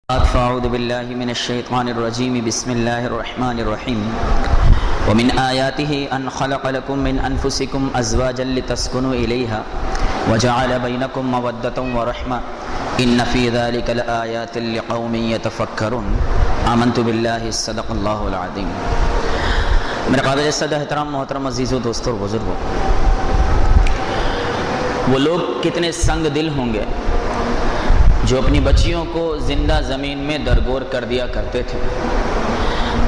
أعوذ بالله من الشيطان الرجيم بسم الله الرحمن الرحيم ومن آياته أن خلق لكم من أنفسكم أزواجا لتسكنوا إليها وجعل بينكم مودة ورحمة إن في ذلك لآيات لقوم يتفكرون آمنت بالله صدق الله العظيم۔ میرے قابل صدر احترام محترم عزیزوں دوستوں اور بزرگوں، وہ لوگ کتنے سنگ دل ہوں گے جو اپنی بچیوں کو زندہ زمین میں درگور کر دیا کرتے تھے۔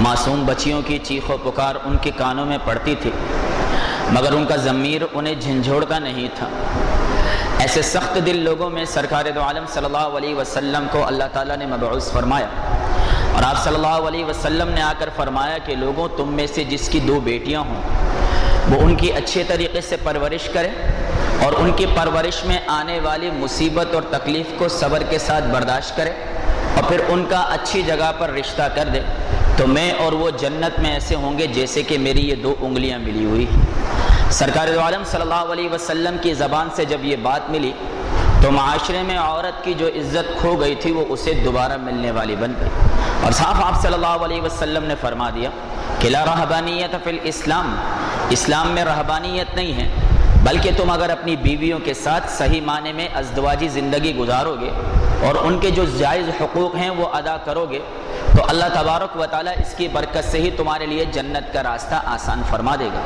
معصوم بچیوں کی چیخ و پکار ان کے کانوں میں پڑتی تھی، مگر ان کا ضمیر انہیں جھنجھوڑتا نہیں تھا۔ ایسے سخت دل لوگوں میں سرکار دو عالم صلی اللہ علیہ وسلم کو اللہ تعالیٰ نے مبعوث فرمایا، اور آپ صلی اللہ علیہ وسلم نے آ کر فرمایا کہ لوگوں، تم میں سے جس کی 2 بیٹیاں ہوں وہ ان کی اچھے طریقے سے پرورش کرے اور ان کی پرورش میں آنے والی مصیبت اور تکلیف کو صبر کے ساتھ برداشت کرے اور پھر ان کا اچھی جگہ پر رشتہ کر دے، تو میں اور وہ جنت میں ایسے ہوں گے جیسے کہ میری یہ 2 انگلیاں ملی ہوئی۔ سرکار دو عالم صلی اللہ علیہ وسلم کی زبان سے جب یہ بات ملی تو معاشرے میں عورت کی جو عزت کھو گئی تھی وہ اسے دوبارہ ملنے والی بن گئی، اور صاحب آپ صلی اللہ علیہ وسلم نے فرما دیا کہ لا رہبانیت فی الاسلام، اسلام میں رہبانیت نہیں ہے، بلکہ تم اگر اپنی بیویوں کے ساتھ صحیح معنی میں ازدواجی زندگی گزارو گے اور ان کے جو جائز حقوق ہیں وہ ادا کرو گے تو اللہ تبارک و تعالیٰ اس کی برکت سے ہی تمہارے لیے جنت کا راستہ آسان فرما دے گا۔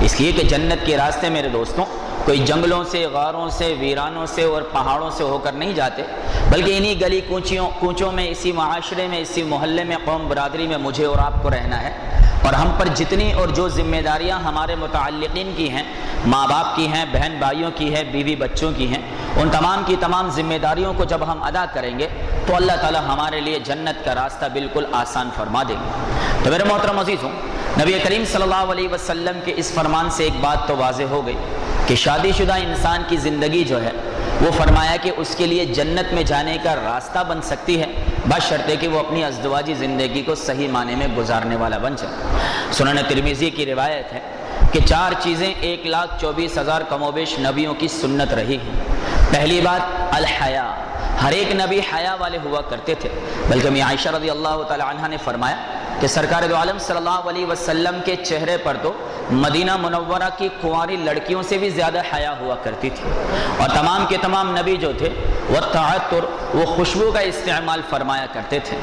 اس لیے کہ جنت کے راستے میرے دوستوں کوئی جنگلوں سے، غاروں سے، ویرانوں سے اور پہاڑوں سے ہو کر نہیں جاتے، بلکہ انہی گلی کوچوں میں، اسی معاشرے میں، اسی محلے میں، قوم برادری میں مجھے اور آپ کو رہنا ہے، اور ہم پر جتنی اور جو ذمہ داریاں ہمارے متعلقین کی ہیں، ماں باپ کی ہیں، بہن بھائیوں کی ہیں، بیوی بچوں کی ہیں، ان تمام کی تمام ذمہ داریوں کو جب ہم ادا کریں گے تو اللہ تعالیٰ ہمارے لیے جنت کا راستہ بالکل آسان فرما دیں گے۔ تو میرے محترم عزیزوں، نبی کریم صلی اللہ علیہ وسلم کے اس فرمان سے ایک بات تو واضح ہو گئی کہ شادی شدہ انسان کی زندگی جو ہے وہ فرمایا کہ اس کے لیے جنت میں جانے کا راستہ بن سکتی ہے، بشرطے کہ وہ اپنی ازدواجی زندگی کو صحیح معنی میں گزارنے والا بن جائے۔ سنن ترمذی کی روایت ہے کہ 4 چیزیں 1,24,000 کم و بیش نبیوں کی سنت رہی ہیں۔ پہلی بات الحیا، ہر ایک نبی حیا والے ہوا کرتے تھے، بلکہ میں عائشہ رضی اللہ تعالی عنہ نے فرمایا کہ سرکار دو عالم صلی اللہ علیہ وسلم کے چہرے پر تو مدینہ منورہ کی کنواری لڑکیوں سے بھی زیادہ حیا ہوا کرتی تھی، اور تمام کے تمام نبی جو تھے وہ تعطر، وہ خوشبو کا استعمال فرمایا کرتے تھے،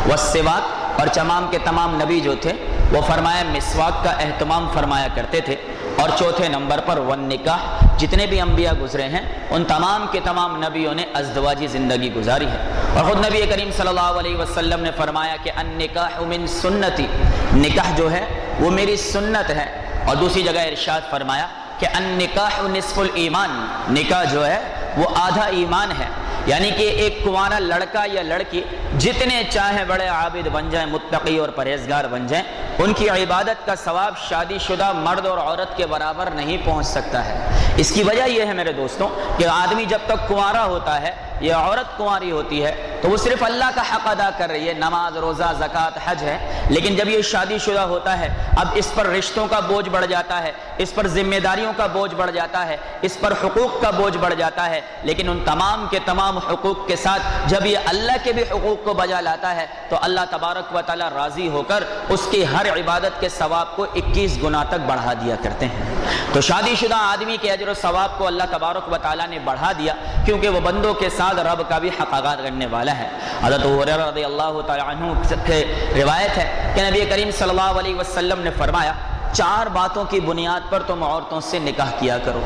والسواک، اور تمام کے تمام نبی جو تھے وہ فرمایا مسواک کا اہتمام فرمایا کرتے تھے، اور چوتھے نمبر پر والنکاح، جتنے بھی انبیاء گزرے ہیں ان تمام کے تمام نبیوں نے ازدواجی زندگی گزاری ہے، اور خود نبی کریم صلی اللہ علیہ وسلم نے فرمایا کہ النکاح من سنتی، نکاح جو ہے وہ میری سنت ہے، اور دوسری جگہ ارشاد فرمایا کہ النکاح نصف الایمان، نکاح جو ہے وہ آدھا ایمان ہے، یعنی کہ ایک کنوارا لڑکا یا لڑکی جتنے چاہے بڑے عابد بن جائیں، متقی اور پرہیزگار بن جائیں، ان کی عبادت کا ثواب شادی شدہ مرد اور عورت کے برابر نہیں پہنچ سکتا ہے۔ اس کی وجہ یہ ہے میرے دوستوں کہ آدمی جب تک کنوارا ہوتا ہے یا عورت کنواری ہوتی ہے تو وہ صرف اللہ کا حق ادا کر رہی ہے، نماز، روزہ، زکوٰۃ، حج ہے، لیکن جب یہ شادی شدہ ہوتا ہے اب اس پر رشتوں کا بوجھ بڑھ جاتا ہے، اس پر ذمہ داریوں کا بوجھ بڑھ جاتا ہے، اس پر حقوق کا بوجھ بڑھ جاتا ہے، لیکن ان تمام کے تمام حقوق کے ساتھ جب یہ اللہ کے بھی حقوق کو بجا لاتا ہے تو اللہ تبارک و تعالیٰ راضی ہو کر اس کی ہر عبادت کے ثواب کو 21 گنا تک بڑھا دیا کرتے ہیں۔ تو شادی شدہ آدمی کے اجر و ثواب کو اللہ تبارک و تعالیٰ نے بڑھا دیا، کیونکہ وہ بندوں کے ساتھ رب کا بھی حق ادا کرنے والا ہے۔ حضرت ابو ہریرہ رضی اللہ تعالی عنہ سے روایت ہے کہ نبی کریم صلی اللہ علیہ وسلم نے فرمایا 4 باتوں کی بنیاد پر تم عورتوں سے نکاح کیا کرو۔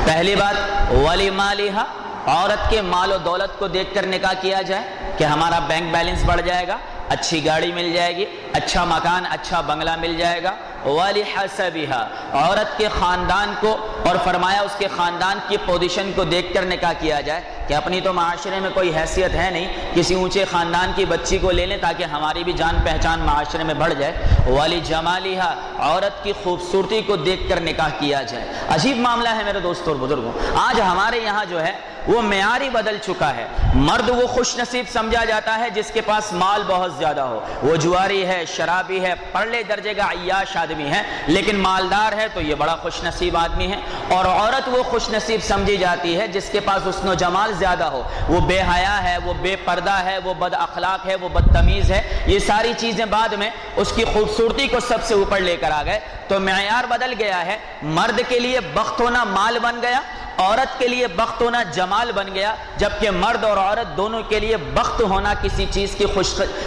پہلی بات ولمالہا، عورت کے مال و دولت کو دیکھ کر نکاح کیا جائے کہ ہمارا بینک بیلنس بڑھ جائے گا، اچھی گاڑی مل جائے گی، اچھا مکان، اچھا بنگلہ مل جائے گا۔ ولحسبہا، عورت کے خاندان کو، اور فرمایا اس کے خاندان کی پوزیشن کو دیکھ کر نکاح کیا جائے کہ اپنی تو معاشرے میں کوئی حیثیت ہے نہیں، کسی اونچے خاندان کی بچی کو لے لیں تاکہ ہماری بھی جان پہچان معاشرے میں بڑھ جائے۔ ولجمالہا، عورت کی خوبصورتی کو دیکھ کر نکاح کیا جائے۔ عجیب معاملہ ہے میرے دوستوں اور بزرگوں، آج ہمارے یہاں جو ہے وہ معیار ہی بدل چکا ہے۔ مرد وہ خوش نصیب سمجھا جاتا ہے جس کے پاس مال بہت زیادہ ہو، وہ جواری ہے، شرابی ہے، پرلے درجے کا عیاش آدمی ہے لیکن مالدار ہے تو یہ بڑا خوش نصیب آدمی ہے۔ اور عورت وہ خوش نصیب سمجھی جاتی ہے جس کے پاس حسن و جمال زیادہ ہو، وہ بے حیا ہے، وہ بے پردہ ہے، وہ بد اخلاق ہے، وہ بدتمیز ہے۔ یہ ساری چیزیں بعد میں اس کی خوبصورتی کو سب سے اوپر لے کر آ گئے، تو معیار بدل گیا ہے۔ مرد کے لیے بخت ہونا مال بن گیا، عورت کے لیے بخت ہونا جمال بن گیا، جبکہ مرد اور عورت دونوں کے لیے بخت ہونا کسی چیز کی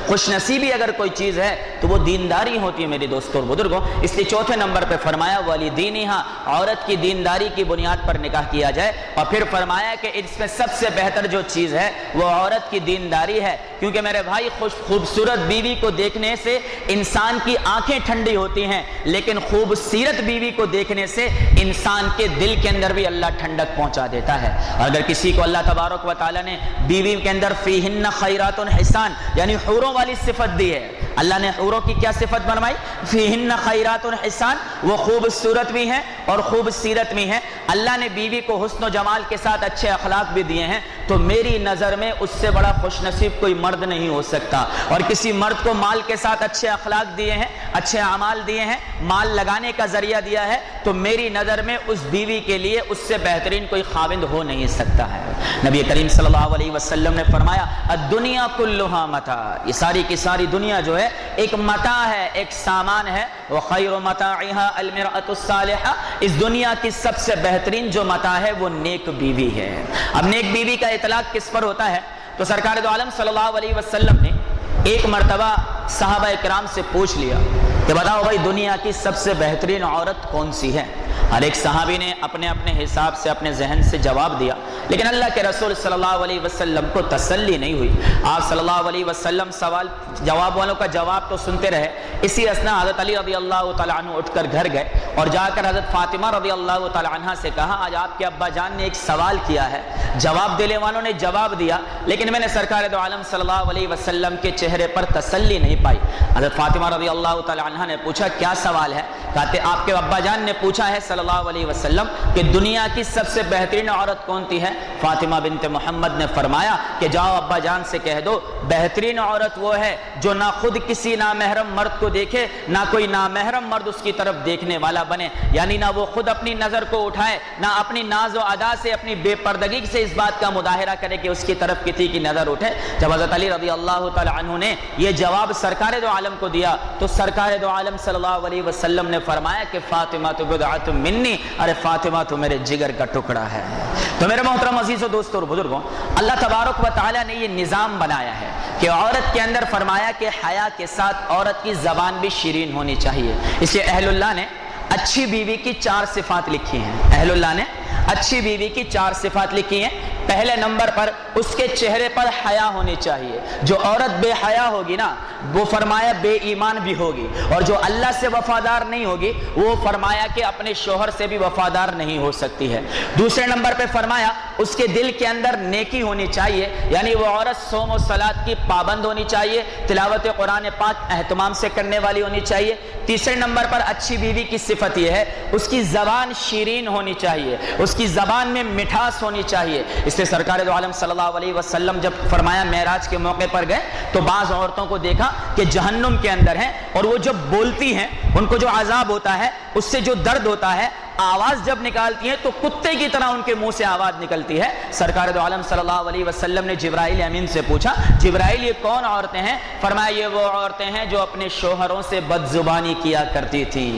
خوش نصیبی اگر کوئی چیز ہے تو وہ دینداری ہوتی ہے میرے دوستوں اور بزرگوں۔ اس لیے چوتھے نمبر پہ فرمایا وَلِدِينِهَا، عورت کی دینداری کی بنیاد پر نکاح کیا جائے، اور پھر فرمایا کہ اس میں سب سے بہتر جو چیز ہے وہ عورت کی دینداری ہے، کیونکہ میرے بھائی خوبصورت بیوی کو دیکھنے سے انسان کی آنکھیں ٹھنڈی ہوتی ہیں، لیکن خوبصورت بیوی کو دیکھنے سے انسان کے دل کے اندر بھی اللہ ٹھنڈک پہنچا دیتا ہے۔ اور اگر کسی کو اللہ تبارک و تعالی نے بیوی کے اندر فیہن خیرات حسان یعنی حوروں والی صفت دی ہے، اللہ نے حوروں کی کیا صفت بنوائی؟ فیہن خیرات حسان، وہ خوبصورت بھی ہیں اور خوبصیرت بھی ہیں۔ اللہ نے بیوی کو حسن و جمال کے ساتھ اچھے اخلاق بھی دیے ہیں، تو میری نظر میں اس سے بڑا خوش نصیب کوئی مرد نہیں ہو سکتا۔ اور کسی مرد کو مال کے ساتھ اچھے اخلاق دیے ہیں، اچھے اعمال دیے ہیں، مال لگانے کا ذریعہ دیا ہے، تو میری نظر میں اس بیوی کے لیے اس سے بہترین کوئی خاوند ہو نہیں سکتا ہے۔ نبی کریم صلی اللہ علیہ وسلم نے فرمایا الدنیا کلھا متاع، یہ ساری کی ساری دنیا جو ہے ایک متاع ہے، ایک سامان ہے، وخیر متاعها المرأة الصالحہ، اس دنیا کی سب سے بہترین جو متاع ہے وہ نیک بیوی ہے۔ اب نیک بیوی کا اطلاق کس پر ہوتا ہے؟ تو سرکار دو عالم صلی اللہ علیہ وسلم نے ایک مرتبہ صحابہ اکرام سے پوچھ لیا کہ بتاؤ بھائی دنیا کی سب سے بہترین عورت کون سی ہے؟ ہر ایک صحابی نے اپنے اپنے حساب سے اپنے ذہن سے جواب دیا، لیکن اللہ کے رسول صلی اللہ علیہ وسلم کو تسلی نہیں ہوئی۔ آپ صلی اللہ علیہ وسلم سوال جواب والوں کا جواب تو سنتے رہے، اسی اثنا حضرت علی رضی اللہ تعالیٰ عنہ اٹھ کر گھر گئے اور جا کر حضرت فاطمہ رضی اللہ تعالیٰ عنہ سے کہا آج آپ کے ابا جان نے ایک سوال کیا ہے، جواب دینے والوں نے جواب دیا لیکن میں نے سرکار دو عالم صلی اللہ علیہ وسلم کے چہرے پر تسلی نہیں پائی۔ حضرت فاطمہ رضی اللہ تعالیٰ عنہ نے پوچھا کیا سوال ہے؟ کہتے آپ کے ابا جان نے پوچھا ہے صلی اللہ علیہ وسلم کہ دنیا کی سب سے بہترین عورت کون سی ہے؟ فاطمہ بنت محمد نے فرمایا کہ جاؤ ابا جان سے کہہ دو بہترین عورت وہ ہے جو نہ خود کسی نامحرم مرد کو دیکھے، نہ کوئی نامحرم مرد اس کی طرف دیکھنے والا بنے، یعنی نہ وہ خود اپنی نظر کو اٹھائے، نہ اپنی ناز و ادا سے اپنی بے پردگی سے اس بات کا مظاہرہ کرے کہ اس کی طرف کسی کی نظر اٹھے۔ جب حضرت علی رضی اللہ تعالی عنہ نے یہ جواب سرکار دو عالم کو دیا تو سرکار دو عالم صلی اللہ علیہ وسلم نے فرمایا کہ فاطمہ تو بضعۃ منی، ارے فاطمہ تو میرے جگر کا ٹکڑا ہے۔ تو میرے محترم عزیز و دوستو اور بزرگوں، اللہ تبارک و تعالی نے یہ نظام بنایا ہے کہ عورت کے اندر فرمایا کہ حیا کے ساتھ عورت کی زبان بھی شیرین ہونی چاہیے۔ اس لیے اہل اللہ نے اچھی بیوی کی 4 صفات لکھی ہیں۔ اہل اللہ نے اچھی بیوی کی 4 صفات لکھی ہیں۔ پہلے نمبر پر اس کے چہرے پر حیا ہونی چاہیے۔ جو عورت بے حیا ہوگی نا وہ فرمایا بے ایمان بھی ہوگی، اور جو اللہ سے وفادار نہیں ہوگی وہ فرمایا کہ اپنے شوہر سے بھی وفادار نہیں ہو سکتی ہے۔ دوسرے نمبر پہ فرمایا اس کے دل کے اندر نیکی ہونی چاہیے، یعنی وہ عورت صوم و صلاۃ کی پابند ہونی چاہیے، تلاوت قرآن پاک اہتمام سے کرنے والی ہونی چاہیے۔ تیسرے نمبر پر اچھی بیوی کی صفت یہ ہے اس کی زبان شیرین ہونی چاہیے، اس کی زبان میں مٹھاس ہونی چاہیے۔ اس لیے سرکار دو عالم صلی اللہ علیہ وسلم جب فرمایا معراج کے موقع پر گئے تو بعض عورتوں کو دیکھا کہ جہنم کے اندر ہیں، اور وہ جب بولتی ہیں ان کو جو عذاب ہوتا ہے، اس سے جو درد ہوتا ہے، آواز جب نکالتی ہیں تو کتے کی طرح ان کے منہ سے آواز نکلتی ہے۔ سرکار دو عالم صلی اللہ علیہ وسلم نے جبرائیل امین سے پوچھا جبرائیل یہ کون عورتیں ہیں؟ فرمایا یہ وہ عورتیں ہیں جو اپنے شوہروں سے بد زبانی کیا کرتی تھی۔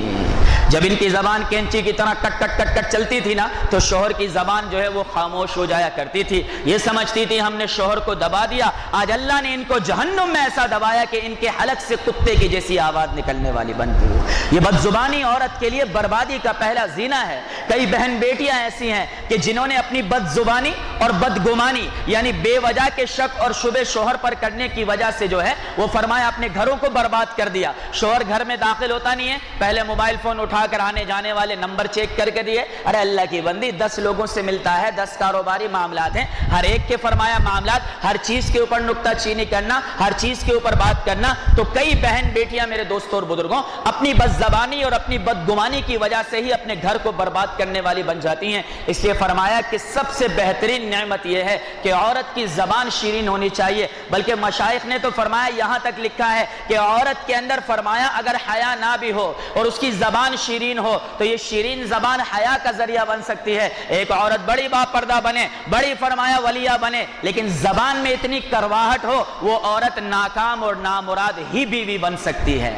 جب ان کی زبان کینچی کی طرح کٹ کٹ کٹ کٹ چلتی تھی نا تو شوہر کی زبان جو ہے وہ خاموش ہو جایا کرتی تھی، یہ سمجھتی تھی ہم نے شوہر کو دبا دیا، آج اللہ نے ان کو جہنم میں ایسا دبایا کہ ان کے حلق سے کتے کی جیسی آواز نکلنے والی بن گئی۔ یہ بد زبانی عورت کے لیے بربادی کا پہلا زینہ ہے۔ کئی بہن بیٹیاں ایسی ہیں کہ جنہوں نے اپنی بد زبانی اور بدگمانی یعنی بے وجہ کے شک اور شبہ شوہر پر کرنے کی وجہ سے جو ہے وہ فرمایا اپنے گھروں کو برباد کر دیا۔ شوہر گھر میں داخل ہوتا نہیں ہے، پہلے موبائل فون اٹھا کر آنے جانے والے نمبر چیک کر کے دیے، ارے اللہ کی بندی 10 لوگوں سے ملتا ہے، 10 کاروباری معاملات ہیں، ہر ایک کے فرمایا معاملات، ہر چیز کے اوپر نکتہ چینی کرنا، ہر چیز کے اوپر بات کرنا۔ تو کئی بہن بیٹیاں میرے دوستوں اور بزرگوں اپنی بد زبانی اور اپنی بدگمانی کی وجہ سے ہی اپنے گھر گھر کو برباد کرنے والی بن جاتی ہیں۔ اس لیے فرمایا کہ سب سے بہترین نعمت یہ ہے کہ عورت کی زبان شیرین ہونی چاہیے، بلکہ مشائخ نے تو فرمایا، یہاں تک لکھا ہے کہ عورت کے اندر فرمایا اگر حیا نہ بھی ہو اور اس کی زبان شیرین ہو تو یہ شیرین زبان حیا کا ذریعہ بن سکتی ہے۔ ایک عورت بڑی باپردہ بنے، بڑی فرمایا ولیہ بنے، لیکن زبان میں اتنی کرواہٹ ہو، وہ عورت ناکام اور نامراد ہی بیوی بن سکتی ہے۔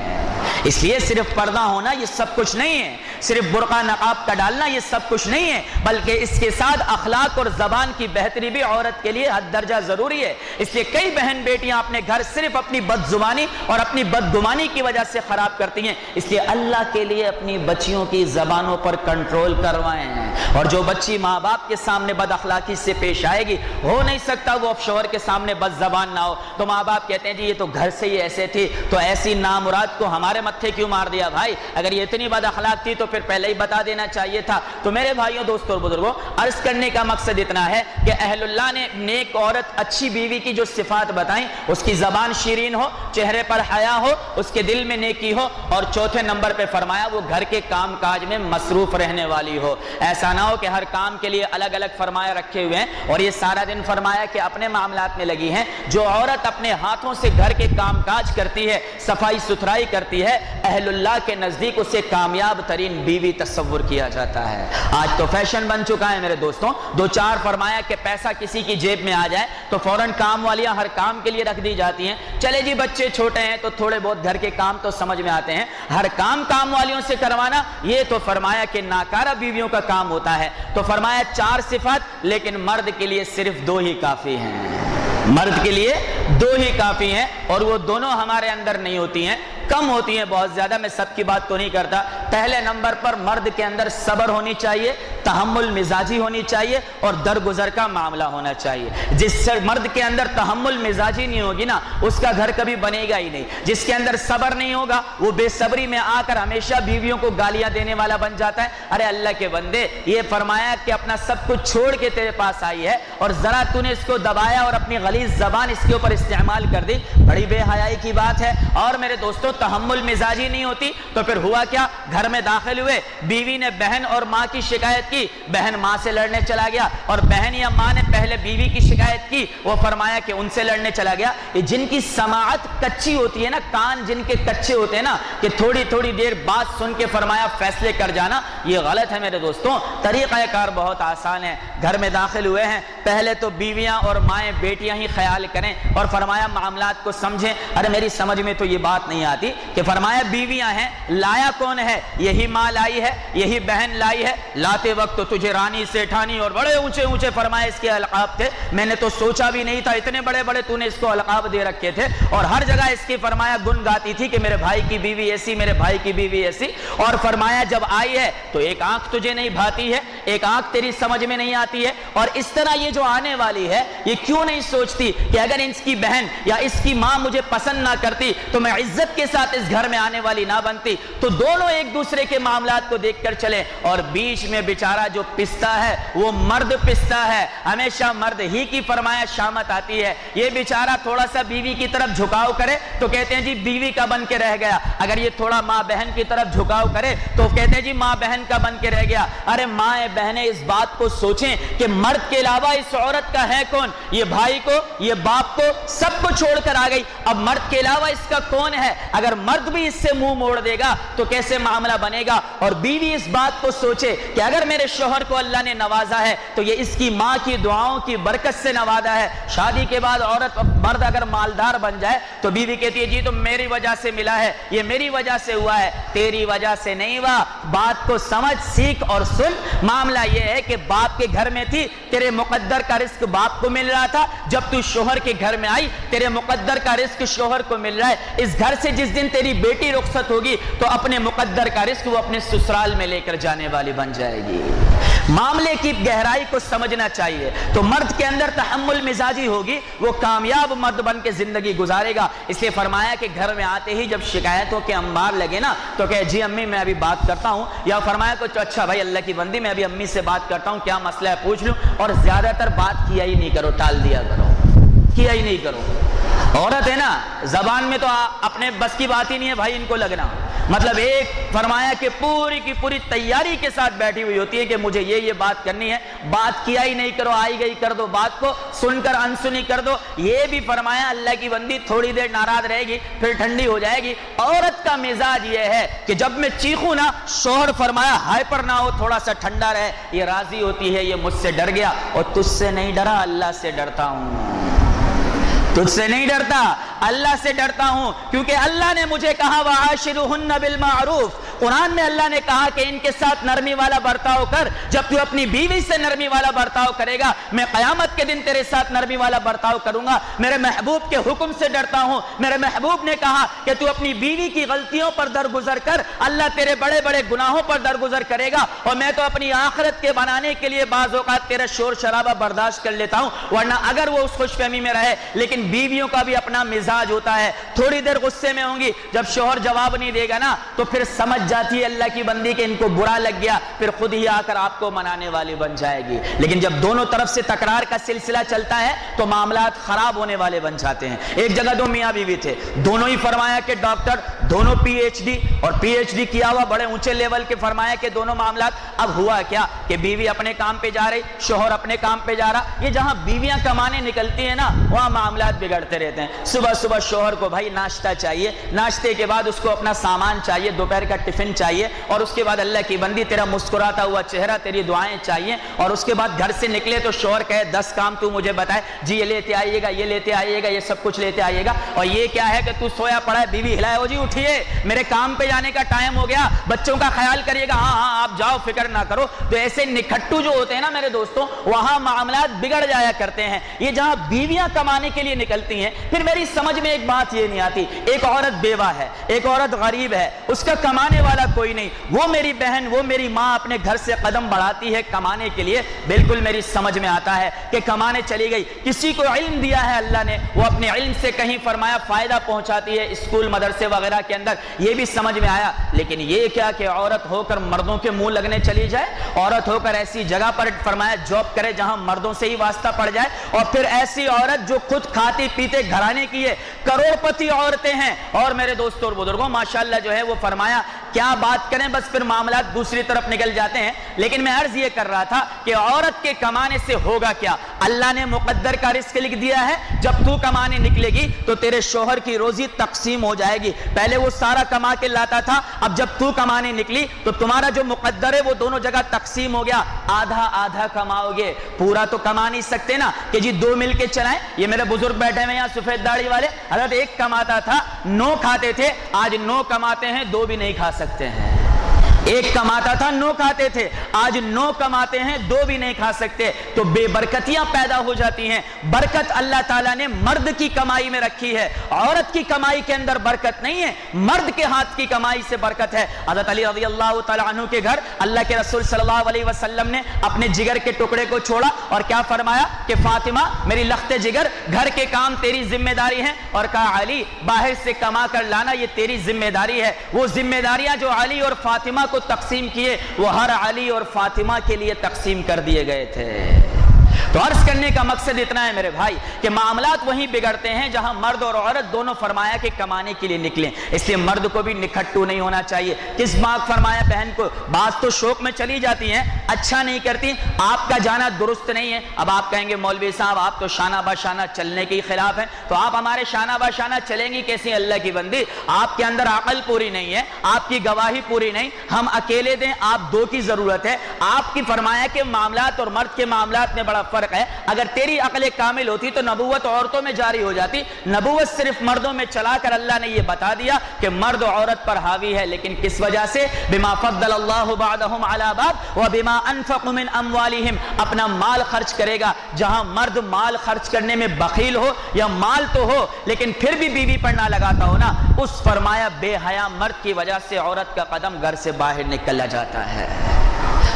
اس لیے صرف پردہ ہونا یہ سب کچھ نہیں ہے، صرف برقع نقاب کا ڈالنا یہ سب کچھ نہیں ہے، بلکہ اس کے ساتھ اخلاق اور زبان کی بہتری بھی عورت کے لیے حد درجہ ضروری ہے۔ اس لیے کئی بہن بیٹیاں اپنے گھر صرف اپنی بد زبانی اور اپنی بدگمانی کی وجہ سے خراب کرتی ہیں۔ اس لیے اللہ کے لیے اپنی بچیوں کی زبانوں پر کنٹرول کروائیں، اور جو بچی ماں باپ کے سامنے بد اخلاقی سے پیش آئے گی، ہو نہیں سکتا وہ اب شوہر کے سامنے بد زبان نہ ہو، تو ماں باپ کہتے ہیں جی یہ تو گھر سے ہی ایسے تھی، تو ایسی نامراد کو ہمارے متھے کیوں مار دیا بھائی؟ اگر یہ اتنی بد اخلاق تھی تو پھر پہلے ہی بتا دینا چاہیے تھا۔ تو میرے بھائیوں، دوستوں اور بزرگوں، عرض کرنے کا مقصد اتنا ہے کہ اہل اللہ نے نیک عورت، اچھی بیوی کی جو صفات بتائیں، اس کی زبان شیرین ہو، چہرے پر حیا ہو، اس کے دل میں نیکی ہو، اور چوتھے نمبر پہ فرمایا وہ گھر کے کام کاج میں مصروف رہنے والی ہو۔ ایسا نہ ہو کہ ہر کام کے لیے الگ الگ فرمایا رکھے ہوئے ہیں اور یہ سارا دن فرمایا کہ اپنے معاملات میں لگی ہیں۔ جو عورت اپنے ہاتھوں سے گھر کے کام کاج کرتی ہے، صفائی ستھرائی کرتی ہے، اہل اللہ کے نزدیک اسے کامیاب ترین بیوی تصور کیا جاتا ہے۔ آج تو فیشن بن چکا ہے میرے دوستوں، دو چار فرمایا کہ پیسہ کسی کی جیب میں آ جائے تو فوراً کام والیاں ہر کام کے لیے رکھ دی جاتی ہیں۔ چلے جی بچے چھوٹے ہیں تو تھوڑے بہت گھر کے کام تو سمجھ میں آتے ہیں، ہر کام والیوں سے کروانا یہ تو فرمایا کہ ناکارہ بیویوں کا کام ہوتا ہے۔ تو فرمایا 4 صفات، لیکن مرد کے لیے صرف 2 ہی کافی ہیں، مرد کے لیے 2 ہی کافی ہیں، اور وہ دونوں ہمارے اندر نہیں ہوتی ہیں، کم ہوتی ہیں بہت زیادہ۔ میں سب کی بات تو نہیں کرتا۔ پہلے نمبر پر مرد کے اندر صبر ہونی چاہیے، تحمل مزاجی ہونی چاہیے، اور درگزر کا معاملہ ہونا چاہیے۔ جس مرد کے اندر تحمل مزاجی نہیں ہوگی نا، اس کا گھر کبھی بنے گا ہی نہیں۔ جس کے اندر صبر نہیں ہوگا، وہ بے صبری میں آ کر ہمیشہ بیویوں کو گالیاں دینے والا بن جاتا ہے۔ ارے اللہ کے بندے، یہ فرمایا کہ اپنا سب کچھ چھوڑ کے تیرے پاس آئی ہے اور ذرا تو نے اس کو دبایا اور اپنی غلیظ زبان اس کے اوپر استعمال کر دی، بڑی بے حیائی کی بات ہے۔ اور میرے دوستوں، تحمل مزاجی نہیں ہوتی تو پھر ہوا کیا؟ گھر میں داخل ہوئے، بیوی نے بہن اور ماں کی شکایت کی، بہن ماں سے لڑنے چلا گیا، اور بہن یا ماں نے پہلے بیوی کی شکایت کی، وہ فرمایا کہ ان سے لڑنے چلا گیا۔ یہ جن کی سماعت کچی ہوتی ہے نا، کان جن کے کچے ہوتے ہیں نا، کہ تھوڑی تھوڑی دیر بات سن کے فرمایا فیصلے کر جانا، یہ غلط ہے میرے دوستوں۔ طریقہ کار بہت آسان ہے۔ گھر میں داخل ہوئے ہیں، پہلے تو بیویاں اور مائیں بیٹیاں ہی خیال کریں اور فرمایا معاملات کو سمجھیں۔ ارے میری سمجھ میں تو یہ بات نہیں آتی کہ فرمایا بیویاں ہیں، لایا کون ہے؟ یہی ماں لائی ہے، یہی بہن لائی ہے۔ لاتے وقت تو تجھے رانی سیٹھانی اور بڑے اونچے اونچے فرمایا اس کے القاب تھے، میں نے تو سوچا بھی نہیں تھا اتنے بڑے بڑے تو نے اس کو القاب دے رکھے تھے، اور ہر جگہ اس کی فرمایا گن گاتی تھی کہ میرے بھائی کی بیوی ایسی، میرے بھائی کی بیوی ایسی۔ اور فرمایا جب آئی ہے تو ایک آنکھ تجھے نہیں بھاتی ہے، ایک آنکھ تیری سمجھ میں نہیں آتی ہے، اور اس طرح یہ جو آنے والی ہے یہ کیوں نہیں سوچتی کہ اگر اس کی بہن یا اس کی ماں مجھے پسند نہ کرتی تو میں عزت کے ساتھ اس گھر میں آنے والی نہ بنتی۔ تو دونوں ایک دوسرے کے معاملات کو دیکھ کر چلے، اور بیچ میں بیچارہ جو پستا ہے وہ مرد پستا ہے، ہمیشہ مرد ہی کی فرمایا شامت آتی ہے۔ یہ بیچارہ تھوڑا سا بیوی کی طرف جھکاؤ کرے تو کہتے ہیں جی بیوی کا بن کے رہ گیا، اگر یہ تھوڑا ماں بہن کی طرف جھکاؤ کرے تو کہتے ہیں جی ماں بہن کا بن کے رہ گیا۔ ارے ماں بہنیں اس بات کو سوچیں کہ مرد کے علاوہ اس عورت کا ہے کون؟ یہ بھائی کو، یہ باپ کو، سب کو چھوڑ کر آ گئی، اب مرد کے علاوہ اس کا کون ہے؟ اگر مرد بھی اس سے منہ موڑ دے گا تو کیسے معاملہ بنے گا؟ اور بیوی اس بات کو سوچے کہ اگر میرے شوہر کو اللہ نے نوازا ہے تو یہ اس کی ماں کی دعاؤں کی برکت سے نوازا ہے۔ شادی کے بعد عورت مرد اگر مالدار بن جائے تو بیوی کہتی ہے جی تو میری وجہ سے ملا ہے، یہ میری وجہ سے ہوا ہے، تیری وجہ سے نہیں ہوا۔ بات کو سمجھ، سیکھ اور سن۔ معاملہ یہ ہے کہ باپ کے گھر میں تھی، تیرے مقدر کا رزق باپ کو مل رہا تھا، جب تو شوہر کے گھر میں آئی تیرے مقدر کا رزق شوہر کو مل رہا ہے۔ اس گھر سے جس دن تیری بیٹی رخصت ہوگی تو اپنے مقدر کا رزق وہ اپنے سسرال میں لے کر جانے والی بن جائے گی۔ معاملے کی گہرائی کو سمجھنا چاہیے۔ تو مرد کے اندر تحمل مزاجی ہوگی، وہ کامیاب مرد بن کے زندگی گزارے گا۔ اس لیے فرمایا کہ گھر میں آتے ہی جب شکایتوں کے انبار لگے نا تو کہ جی امی میں ابھی بات کرتا ہوں، یا فرمایا کچھ اچھا بھائی اللہ کی بندی میں ابھی امی سے بات کرتا ہوں، کیا مسئلہ ہے پوچھ لوں، اور زیادہ تر بات کیا ہی نہیں کرو، ٹال دیا کرو، کیا ہی نہیں کرو۔ عورت ہے نا، زبان میں تو اپنے بس کی بات ہی نہیں ہے بھائی ان کو لگنا، مطلب ایک فرمایا کہ پوری کی پوری تیاری کے ساتھ بیٹھی ہوئی ہوتی ہے کہ مجھے یہ بات کرنی ہے، بات کیا ہی نہیں کرو، آئی گئی کر دو بات کو، سن کر انسنی کر دو۔ یہ بھی فرمایا اللہ کی بندی تھوڑی دیر ناراض رہے گی پھر ٹھنڈی ہو جائے گی۔ عورت کا مزاج یہ ہے کہ جب میں چیخوں نا، شوہر فرمایا ہائپر نہ ہو، تھوڑا سا ٹھنڈا رہے، یہ راضی ہوتی ہے یہ مجھ سے ڈر گیا، اور تجھ سے نہیں ڈرا، اللہ سے ڈرتا ہوں، تجھ سے نہیں ڈرتا، اللہ سے ڈرتا ہوں، کیونکہ اللہ نے مجھے کہا وَعَاشِرُهُنَّ بِالْمَعْرُوفِ، قرآن میں اللہ نے کہا کہ ان کے ساتھ نرمی والا برتاؤ کر۔ جب تو اپنی بیوی سے نرمی والا برتاؤ کرے گا، میں قیامت کے دن تیرے ساتھ نرمی والا برتاؤ کروں گا۔ میرے محبوب کے حکم سے ڈرتا ہوں۔ میرے محبوب نے کہا کہ تو اپنی بیوی کی غلطیوں پر درگزر کر، اللہ تیرے بڑے بڑے گناہوں پر درگزر کرے گا، اور میں تو اپنی آخرت کے بنانے کے لیے بعض اوقات تیرا شور شرابہ برداشت کر لیتا ہوں، ورنہ اگر وہ اس خوش فہمی میں رہے۔ لیکن بیویوں کا بھی اپنا مزاج ہوتا ہے، تھوڑی دیر غصے میں ہوں گی، جب شوہر جواب نہیں دے گا نا تو پھر سمجھ جاتی ہے اللہ کی بندی کہ ان کو برا لگ گیا، پھر خود ہی آ کر آپ کو منانے والی بن جائے گی۔ لیکن جب دونوں طرف سے تکرار کا سلسلہ چلتا ہے تو معاملات خراب ہونے والے بن جاتے ہیں۔ ایک جگہ دو میاں بیوی تھے، دونوں ہی فرمایا کہ ڈاکٹر، دونوں پی ایچ ڈی اور پی ایچ ڈی کیا ہوا بڑے اونچے لیول کے، فرمایا کہ دونوں معاملات۔ اب ہوا کیا کہ بیوی اپنے کام پہ جا رہی، شوہر اپنے کام پہ جا رہا۔ یہ جہاں بیویاں کمانے نکلتی ہیں نا، وہاں معاملات بگڑتے رہتے ہیں۔ صبح صبح شوہر کو بھائی ناشتہ چاہیے، ناشتے کے بعد اس کو اپنا سامان چاہیے، دوپہر کا ٹفن چاہیے، اور اس کے بعد اللہ کی بندی تیرا مسکراتا ہوا چہرہ، تیری دعائیں چاہیے۔ اور اس کے بعد گھر سے نکلے تو شوہر کہے 10 کام تو مجھے بتائے، جی یہ لیتے آئیے گا، یہ لیتے آئیے گا، یہ سب کچھ لیتے آئیے گا۔ اور یہ کیا ہے کہ تو سویا پڑا ہے، بیوی ہلائے، ہو جی اٹھیے میرے کام پہ جانے کا ٹائم ہو گیا، بچوں کا خیال کریے گا، ہاں ہاں آپ جاؤ فکر نہ کرو۔ تو ایسے نکھٹو جو ہوتے ہیں نا میرے دوستوں، وہاں معاملات بگڑ جایا کرتے ہیں۔ یہ جہاں بیویاں کمانے کے لیے نکلتی ہیں، پھر میری سمجھ میں ایک بات یہ نہیں آتی، ایک عورت بیوہ ہے، ایک عورت غریب ہے، اس کا کمانے والا کوئی نہیں، وہ میری بہن، وہ میری ماں اپنے گھر سے قدم بڑھاتی ہے کمانے کے لیے، بالکل میری سمجھ میں آتا ہے کہ کمانے چلی گئی۔ کسی کو علم دیا ہے اللہ نے، وہ اپنے علم سے کہیں فرمایا فائدہ پہنچاتی ہے اسکول مدرسے وغیرہ کے اندر، یہ بھی سمجھ میں آیا۔ لیکن یہ کیا کہ عورت ہو کر مردوں کے منہ لگنے چلی جائے، عورت ہو کر ایسی جگہ پر فرمایا جاب کرے جہاں مردوں سے ہی واسطہ پڑ جائے، اور پھر ایسی عورت جو خود کھاتی پیتے گھرانے کی ہے، کروڑ پتی عورتیں ہیں، اور میرے دوستوں اور بزرگوں ماشاءاللہ جو ہے وہ فرمایا کیا بات کریں، بس پھر معاملات دوسری طرف نکل جاتے ہیں۔ لیکن میں عرض یہ کر رہا تھا کہ عورت کے کمانے سے ہوگا کیا؟ اللہ نے مقدر کا رزق لکھ دیا ہے، جب تو کمانے نکلے گی تو تیرے شوہر کی روزی تقسیم ہو جائے گی۔ پہلے وہ سارا کما کے لاتا تھا، اب جب تو کمانے نکلی تو تمہارا جو مقدر ہے وہ دونوں جگہ تقسیم ہو گیا، آدھا آدھا کماؤ گے، پورا تو کما نہیں سکتے نا کہ جی 2 مل کے چلائیں۔ یہ میرے بزرگ بیٹھے ہیں یہاں سفید داڑھی والے، حضرت ایک کماتا تھا 9 کھاتے تھے، آج 9 کماتے ہیں 2 بھی نہیں کھا سکتے ہیں۔ ایک کماتا تھا 9 کھاتے تھے، آج 9 کماتے ہیں 2 بھی نہیں کھا سکتے۔ تو بے برکتیاں پیدا ہو جاتی ہیں۔ برکت اللہ تعالیٰ نے مرد کی کمائی میں رکھی ہے، عورت کی کمائی کے اندر برکت نہیں ہے، مرد کے ہاتھ کی کمائی سے برکت ہے۔ حضرت علی رضی اللہ تعالیٰ عنہ کے گھر اللہ کے رسول صلی اللہ علیہ وسلم نے اپنے جگر کے ٹکڑے کو چھوڑا اور کیا فرمایا کہ فاطمہ میری لخت جگر، گھر کے کام تیری ذمہ داری ہیں، اور کہا علی باہر سے کما کر لانا یہ تیری ذمہ داری ہے۔ وہ ذمہ داریاں جو علی اور فاطمہ کو تقسیم کیے، وہ ہر علی اور فاطمہ کے لیے تقسیم کر دیے گئے تھے۔ تو عرض کرنے کا مقصد اتنا ہے میرے بھائی کہ معاملات وہیں بگڑتے ہیں جہاں مرد اور عورت دونوں فرمایا کہ کمانے کے لیے نکلیں۔ اس لیے مرد کو بھی نکھٹو نہیں ہونا چاہیے۔ کس بات فرمایا بہن کو، بعض تو شوق میں چلی جاتی ہیں، اچھا نہیں کرتی، آپ کا جانا درست نہیں ہے۔ اب آپ کہیں گے مولوی صاحب آپ تو شانہ باشانہ چلنے کے خلاف ہیں، تو آپ ہمارے شانہ باشانہ چلیں گی کیسی؟ اللہ کی بندی آپ کے اندر عقل پوری نہیں ہے، آپ کی گواہی پوری نہیں، ہم اکیلے دیں، آپ 2 کی ضرورت ہے۔ آپ کی فرمایا کہ معاملات اور مرد کے معاملات میں بڑا فرق ہے۔ اگر تیری عقل کامل ہوتی تو نبوت عورتوں میں جاری ہو جاتی، نبوت صرف مردوں میں چلا کر اللہ نے یہ بتا دیا کہ مرد عورت پر حاوی ہے۔ لیکن کس وجہ سے؟ بما فضل اللہ بعضهم على بعض وبما انفقوا من اموالهم، اپنا مال خرچ کرے گا۔ جہاں مرد مال خرچ کرنے میں بخیل ہو یا مال تو ہو لیکن پھر بھی بیوی پر نہ لگاتا ہو نا، اس فرمایا بے حیا مرد کی وجہ سے عورت کا قدم گھر سے باہر نکلا جاتا ہے۔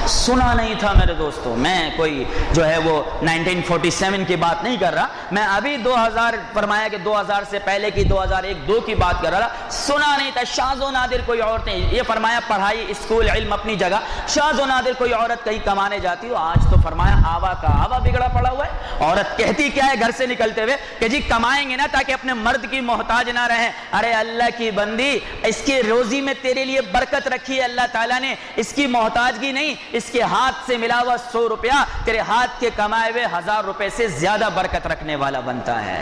سنا نہیں تھا میرے دوستوں. میں کوئی جو ہے وہ 1947 کی بات نہیں کر رہا, میں ابھی 2000 فرمایا کہ 2000 سے پہلے کی 2001-2 کی بات کر رہا. سنا نہیں تھا. شاذ و نادر کوئی عورتیں, یہ فرمایا پڑھائی اسکول علم اپنی جگہ, شاذ و نادر کوئی عورت کہیں کمانے جاتی ہو. آج تو فرمایا آوا کا آوا بگڑا پڑا ہوا ہے. عورت کہتی کیا ہے گھر سے نکلتے ہوئے کہ جی کمائیں گے نا تاکہ اپنے مرد کی محتاج نہ رہیں. ارے اللہ کی بندی, اس کی روزی میں تیرے لیے برکت رکھی ہے اللہ تعالیٰ نے, اس کی محتاجگی نہیں, اس کے ہاتھ سے ملا ہوا 100 روپیہ تیرے ہاتھ کے کمائے ہوئے 1000 روپے سے زیادہ برکت رکھنے والا بنتا ہے.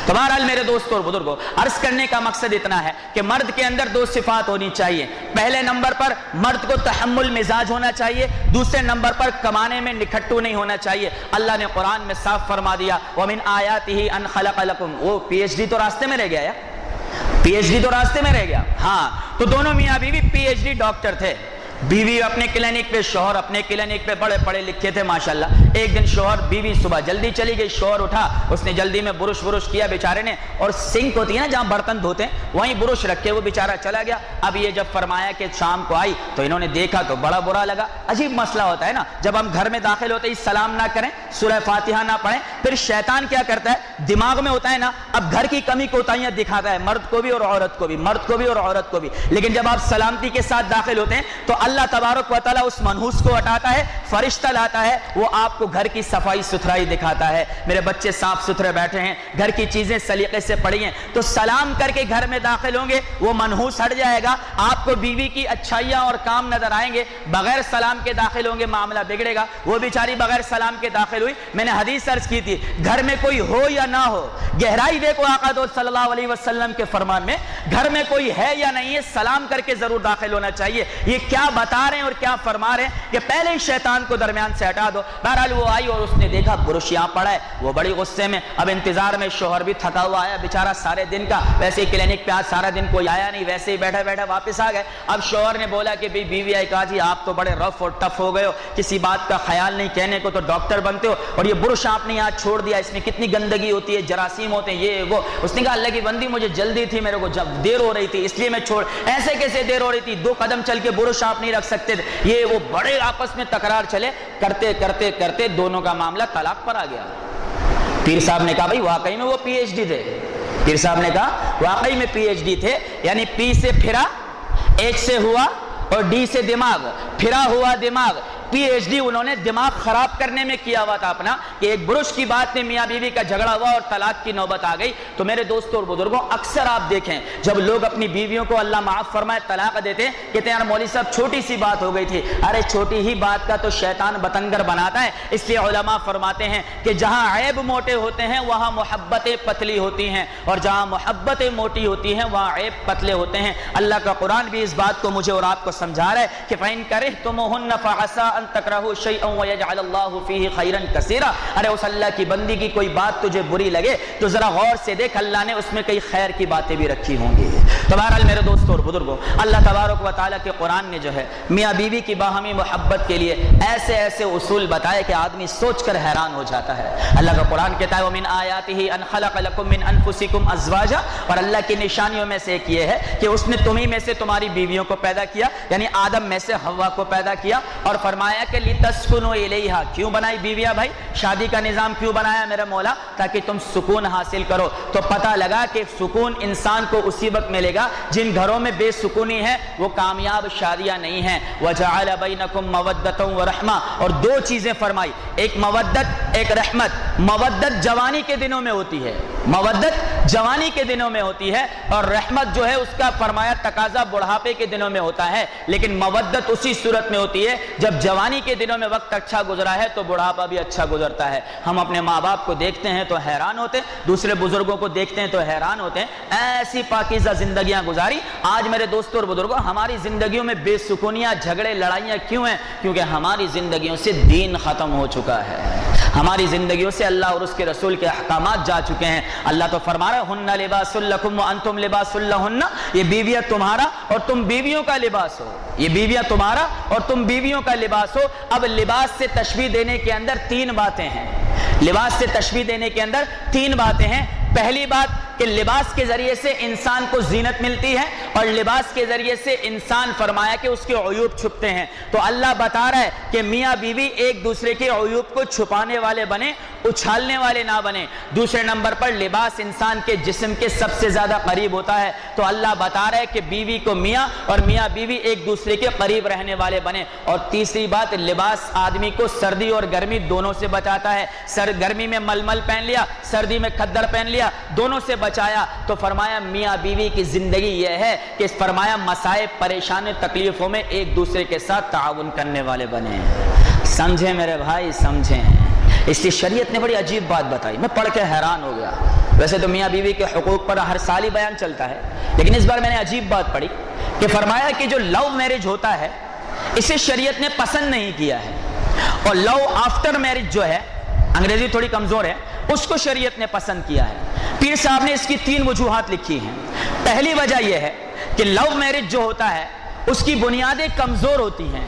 تو بہرحال میرے دوستوں اور بزرگوں, عرض کرنے کا مقصد اتنا ہے کہ مرد کے اندر 2 صفات ہونی چاہیے. پہلے نمبر پر مرد کو تحمل مزاج ہونا چاہیے, دوسرے نمبر پر کمانے میں نکھٹو نہیں ہونا چاہیے. اللہ نے قرآن میں صاف فرما دیا وَمِنْ آيَاتِهِ أَنْ خَلَقَ لَكُمْ. وہ پی ایچ ڈی تو راستے میں رہ گیا, پی ایچ ڈی تو راستے میں رہ گیا. ہاں, تو دونوں میاں بیوی پی ایچ ڈی ڈاکٹر تھے. بیوی اپنے کلینک پہ, شوہر اپنے کلینک پہ, بڑے پڑھے لکھے تھے ماشاءاللہ. ایک دن شوہر, بیوی صبح جلدی چلی گئی, شوہر اٹھا, اس نے جلدی میں برش کیا بیچارے نے, اور سنک ہوتی ہے نا جہاں برتن دھوتے ہیں وہیں برش رکھ کے وہ بیچارہ چلا گیا. اب یہ جب فرمایا کہ شام کو آئی تو انہوں نے دیکھا تو بڑا برا لگا. عجیب مسئلہ ہوتا ہے نا, جب ہم گھر میں داخل ہوتے ہی سلام نہ کریں, سورہ فاتحہ نہ پڑھیں, پھر شیطان کیا کرتا ہے, دماغ میں ہوتا ہے نا اب گھر کی کمی کوتاہیاں دکھاتا ہے, مرد کو بھی اور عورت کو بھی, مرد کو بھی اور عورت کو بھی. لیکن جب آپ سلامتی کے ساتھ داخل ہوتے ہیں تو اللہ تبارک و تعالیٰ اس منحوس کو ہٹاتا ہے, فرشتہ لاتا ہے, وہ آپ کو گھر کی صفائی ستھرائی دکھاتا ہے. میرے بچے صاف ستھرے بیٹھے ہیں, گھر کی چیزیں سلیقے سے پڑی ہیں, تو سلام کر کے گھر میں داخل ہوں گے, وہ منحوس ہٹ جائے گا. آپ کو بیوی کی اچھائیاں اور کام نظر آئیں گے. بغیر سلام کے داخل ہوں گے, معاملہ بگڑے گا. وہ بیچاری بغیر سلام کے داخل ہوئی. میں نے حدیث عرض کی تھی, گھر میں کوئی ہو یا نہ ہو, گہرائی دیکھو آقا دو صلی اللہ علیہ وسلم کے فرمان میں, گھر میں کوئی ہے یا نہیں ہے, سلام کر کے ضرور داخل ہونا چاہیے. یہ کیا بتا رہے ہیں اور کیا فرما رہے ہیں کہ پہلے ہی شیطان کو درمیان سے ہٹا دو. بہرحال وہ آئی اور اس نے دیکھا برش یہاں پڑا ہے, وہ بڑی غصے میں. اب انتظار میں شوہر بھی تھکا ہوا آیا بیچارہ سارے دن کا, ویسے ہی کلینک پہ آج سارا دن کوئی آیا نہیں, ویسے ہی بیٹھا بیٹھا واپس آ گئے. اب شوہر نے بولا کہ بیوی آئی, کہا جی آپ تو بڑے رف اور ٹف ہو گئے ہو, کسی بات کا خیال نہیں, کہنے کو تو ڈاکٹر بنتے ہو, اور یہ برش آپ نے یہاں چھوڑ دیا, اس میں کتنی گندگی ہوتی ہے, جراثیم ہوتے ہیں, یہ وہ. اس نے کہا اللہ کی بندی مجھے جلدی تھی, میرے کو جب دیر ہو رہی تھی اس لیے میں چھوڑ. ایسے کیسے دیر ہو رہی تھی, 2 قدم چل کے برش آپ نہیں رکھ سکتے تھے. یہ وہ بڑے آپس میں تکرار چلے, کرتے کرتے کرتے دونوں کا معاملہ طلاق پر آ گیا. پیر صاحب نے کہا بھائی واقعی میں وہ پی ایچ ڈی تھے. پیر صاحب نے کہا واقعی میں پی ایچ ڈی تھے, یعنی پی سے پھرا, ایچ سے ہوا, اور ڈی سے دماغ, پھرا ہوا دماغ. پی ایچ ڈی انہوں نے دماغ خراب کرنے میں کیا ہوا تھا اپنا, کہ ایک برش کی بات میں میاں بیوی کا جھگڑا ہوا اور طلاق کی نوبت آ گئی. تو میرے دوستوں اور بزرگوں, اکثر آپ دیکھیں جب لوگ اپنی بیویوں کو اللہ معاف فرمائے طلاق دیتے ہیں, کہتے ہیں یار مولوی صاحب چھوٹی سی بات ہو گئی تھی. ارے چھوٹی ہی بات کا تو شیطان بتنگر بناتا ہے. اس لیے علماء فرماتے ہیں کہ جہاں عیب موٹے ہوتے ہیں وہاں محبتیں پتلی ہوتی ہیں, اور جہاں محبتیں موٹی ہوتی ہیں وہاں عیب پتلے ہوتے ہیں. اللہ کا قرآن بھی اس بات کو مجھے اور آپ کو سمجھا رہا ہے کہ فَإِن كَرِهْتُمُوهُنَّ فَعَسَىٰ أَن تَكْرَهُوا شَيْئًا وَيَجْعَلَ اللَّهُ فِيهِ خَيْرًا كَثِيرًا. ارے اس اللہ کی بندی کی کوئی بات تجھے بری لگے تو ذرا غور سے دیکھ, اللہ نے اس میں کئی خیر کی باتیں بھی رکھی ہوں گی. تو بہرحال میرے دوستوں اور بزرگوں, اللہ تبارک و تعالیٰ کے قرآن نے جو ہے میاں بیوی کی باہمی محبت کے لیے ایسے ایسے اصول بتائے کہ آدمی سوچ کر حیران ہو جاتا ہے. اللہ کا قرآن کہتا ہے وَمِنْ آيَاتِهِ أَنْ خَلَقَ لَكُم مِّنْ أَنفُسِكُمْ أَزْوَاجًا, اور اللہ کی نشانیوں میں سے ایک یہ ہے کہ اس نے تمہیں میں سے تمہاری بیویوں کو پیدا کیا, یعنی آدم میں سے حوا کو پیدا کیا, اور فرمایا کہ لِتَسْكُنُوا إِلَيْهَا. کیوں بنائی بیویاں بھائی, شادی کا نظام کیوں بنایا میرا مولا, تاکہ تم سکون حاصل کرو. تو پتہ لگا کہ سکون انسان کو اسی وقت ملے گا جن گھروں میں بے سکونی ہے وہ کامیاب شادیاں نہیں ہیں. وَجَعَلَ بَيْنَكُمْ مَوَدَّةً وَرَحْمَةً, اور 2 چیزیں فرمائی, ایک مودت ایک رحمت. مودت جوانی کے دنوں میں ہوتی ہے, مودت جوانی کے دنوں میں ہوتی ہے, اور رحمت جو ہے اس کا فرمایا تقاضا بڑھاپے کے دنوں میں ہوتا ہے. لیکن مودت اسی صورت میں ہوتی ہے جب جوانی کے دنوں میں وقت اچھا گزرا ہے تو بڑھاپا بھی اچھا گزرتا ہے. ہم اپنے ماں باپ کو دیکھتے ہیں تو حیران ہوتے ہیں, دوسرے بزرگوں کو دیکھتے ہیں تو حیران ہوتے ہیں, ایسی پاکیزہ زندگیاں گزاری. آج میرے دوستوں اور بزرگوں, ہماری زندگیوں میں بے سکونیاں, جھگڑے, لڑائیاں کیوں ہیں؟ کیونکہ ہماری زندگیوں سے دین ختم ہو چکا ہے, ہماری زندگیوں سے اللہ اور اس کے رسول کے احکامات جا چکے ہیں. اللہ تو فرما رہا ہے ہن لباس لکم وانتم لباس لہن, یہ بیویاں تمہارا اور تم بیویوں کا لباس ہو, یہ بیویاں تمہارا اور تم بیویوں کا لباس ہو. اب لباس سے تشبیہ دینے کے اندر 3 باتیں ہیں, لباس سے تشبیہ دینے کے اندر 3 باتیں ہیں. پہلی بات کہ لباس کے ذریعے سے انسان کو زینت ملتی ہے اور لباس کے ذریعے سے انسان فرمایا کہ اس کے عیوب چھپتے ہیں. تو اللہ بتا رہا ہے کہ میاں بیوی ایک دوسرے کے عیوب کو چھپانے والے بنے, اچھالنے والے نہ بنے. دوسرے نمبر پر لباس انسان کے جسم کے سب سے زیادہ قریب ہوتا ہے, تو اللہ بتا رہا ہے کہ بیوی کو میاں اور میاں بیوی ایک دوسرے کے قریب رہنے والے بنے. اور تیسری بات, لباس آدمی کو سردی اور گرمی دونوں سے بچاتا ہے. گرمی میں ململ پہن لیا, سردی میں کھدر پہن لیا, دونوں سے بچایا. تو فرمایا میاں بیوی کی زندگی یہ ہے کہ فرمایا مسائب, پریشانی, تکلیفوں میں ایک دوسرے کے ساتھ تعاون کرنے والے بنے. سمجھیں میرے بھائی, سمجھیں. اس لیے شریعت نے بڑی عجیب بات بتائی, میں پڑھ کے حیران ہو گیا. ویسے تو میاں بیوی کے حقوق پر ہر سال ہی بیان چلتا ہے, لیکن اس بار میں نے عجیب بات پڑھی کہ فرمایا کہ جو لو میرج ہوتا ہے اسے شریعت نے پسند نہیں کیا ہے, اور لو آفٹر میرج جو ہے, انگریزی تھوڑی کمزور ہے, اس کو شریعت نے پسند کیا ہے. پیر صاحب نے اس کی 3 وجوہات لکھی ہیں. پہلی وجہ یہ ہے کہ لو میرج جو ہوتا ہے اس کی بنیادیں کمزور ہوتی ہیں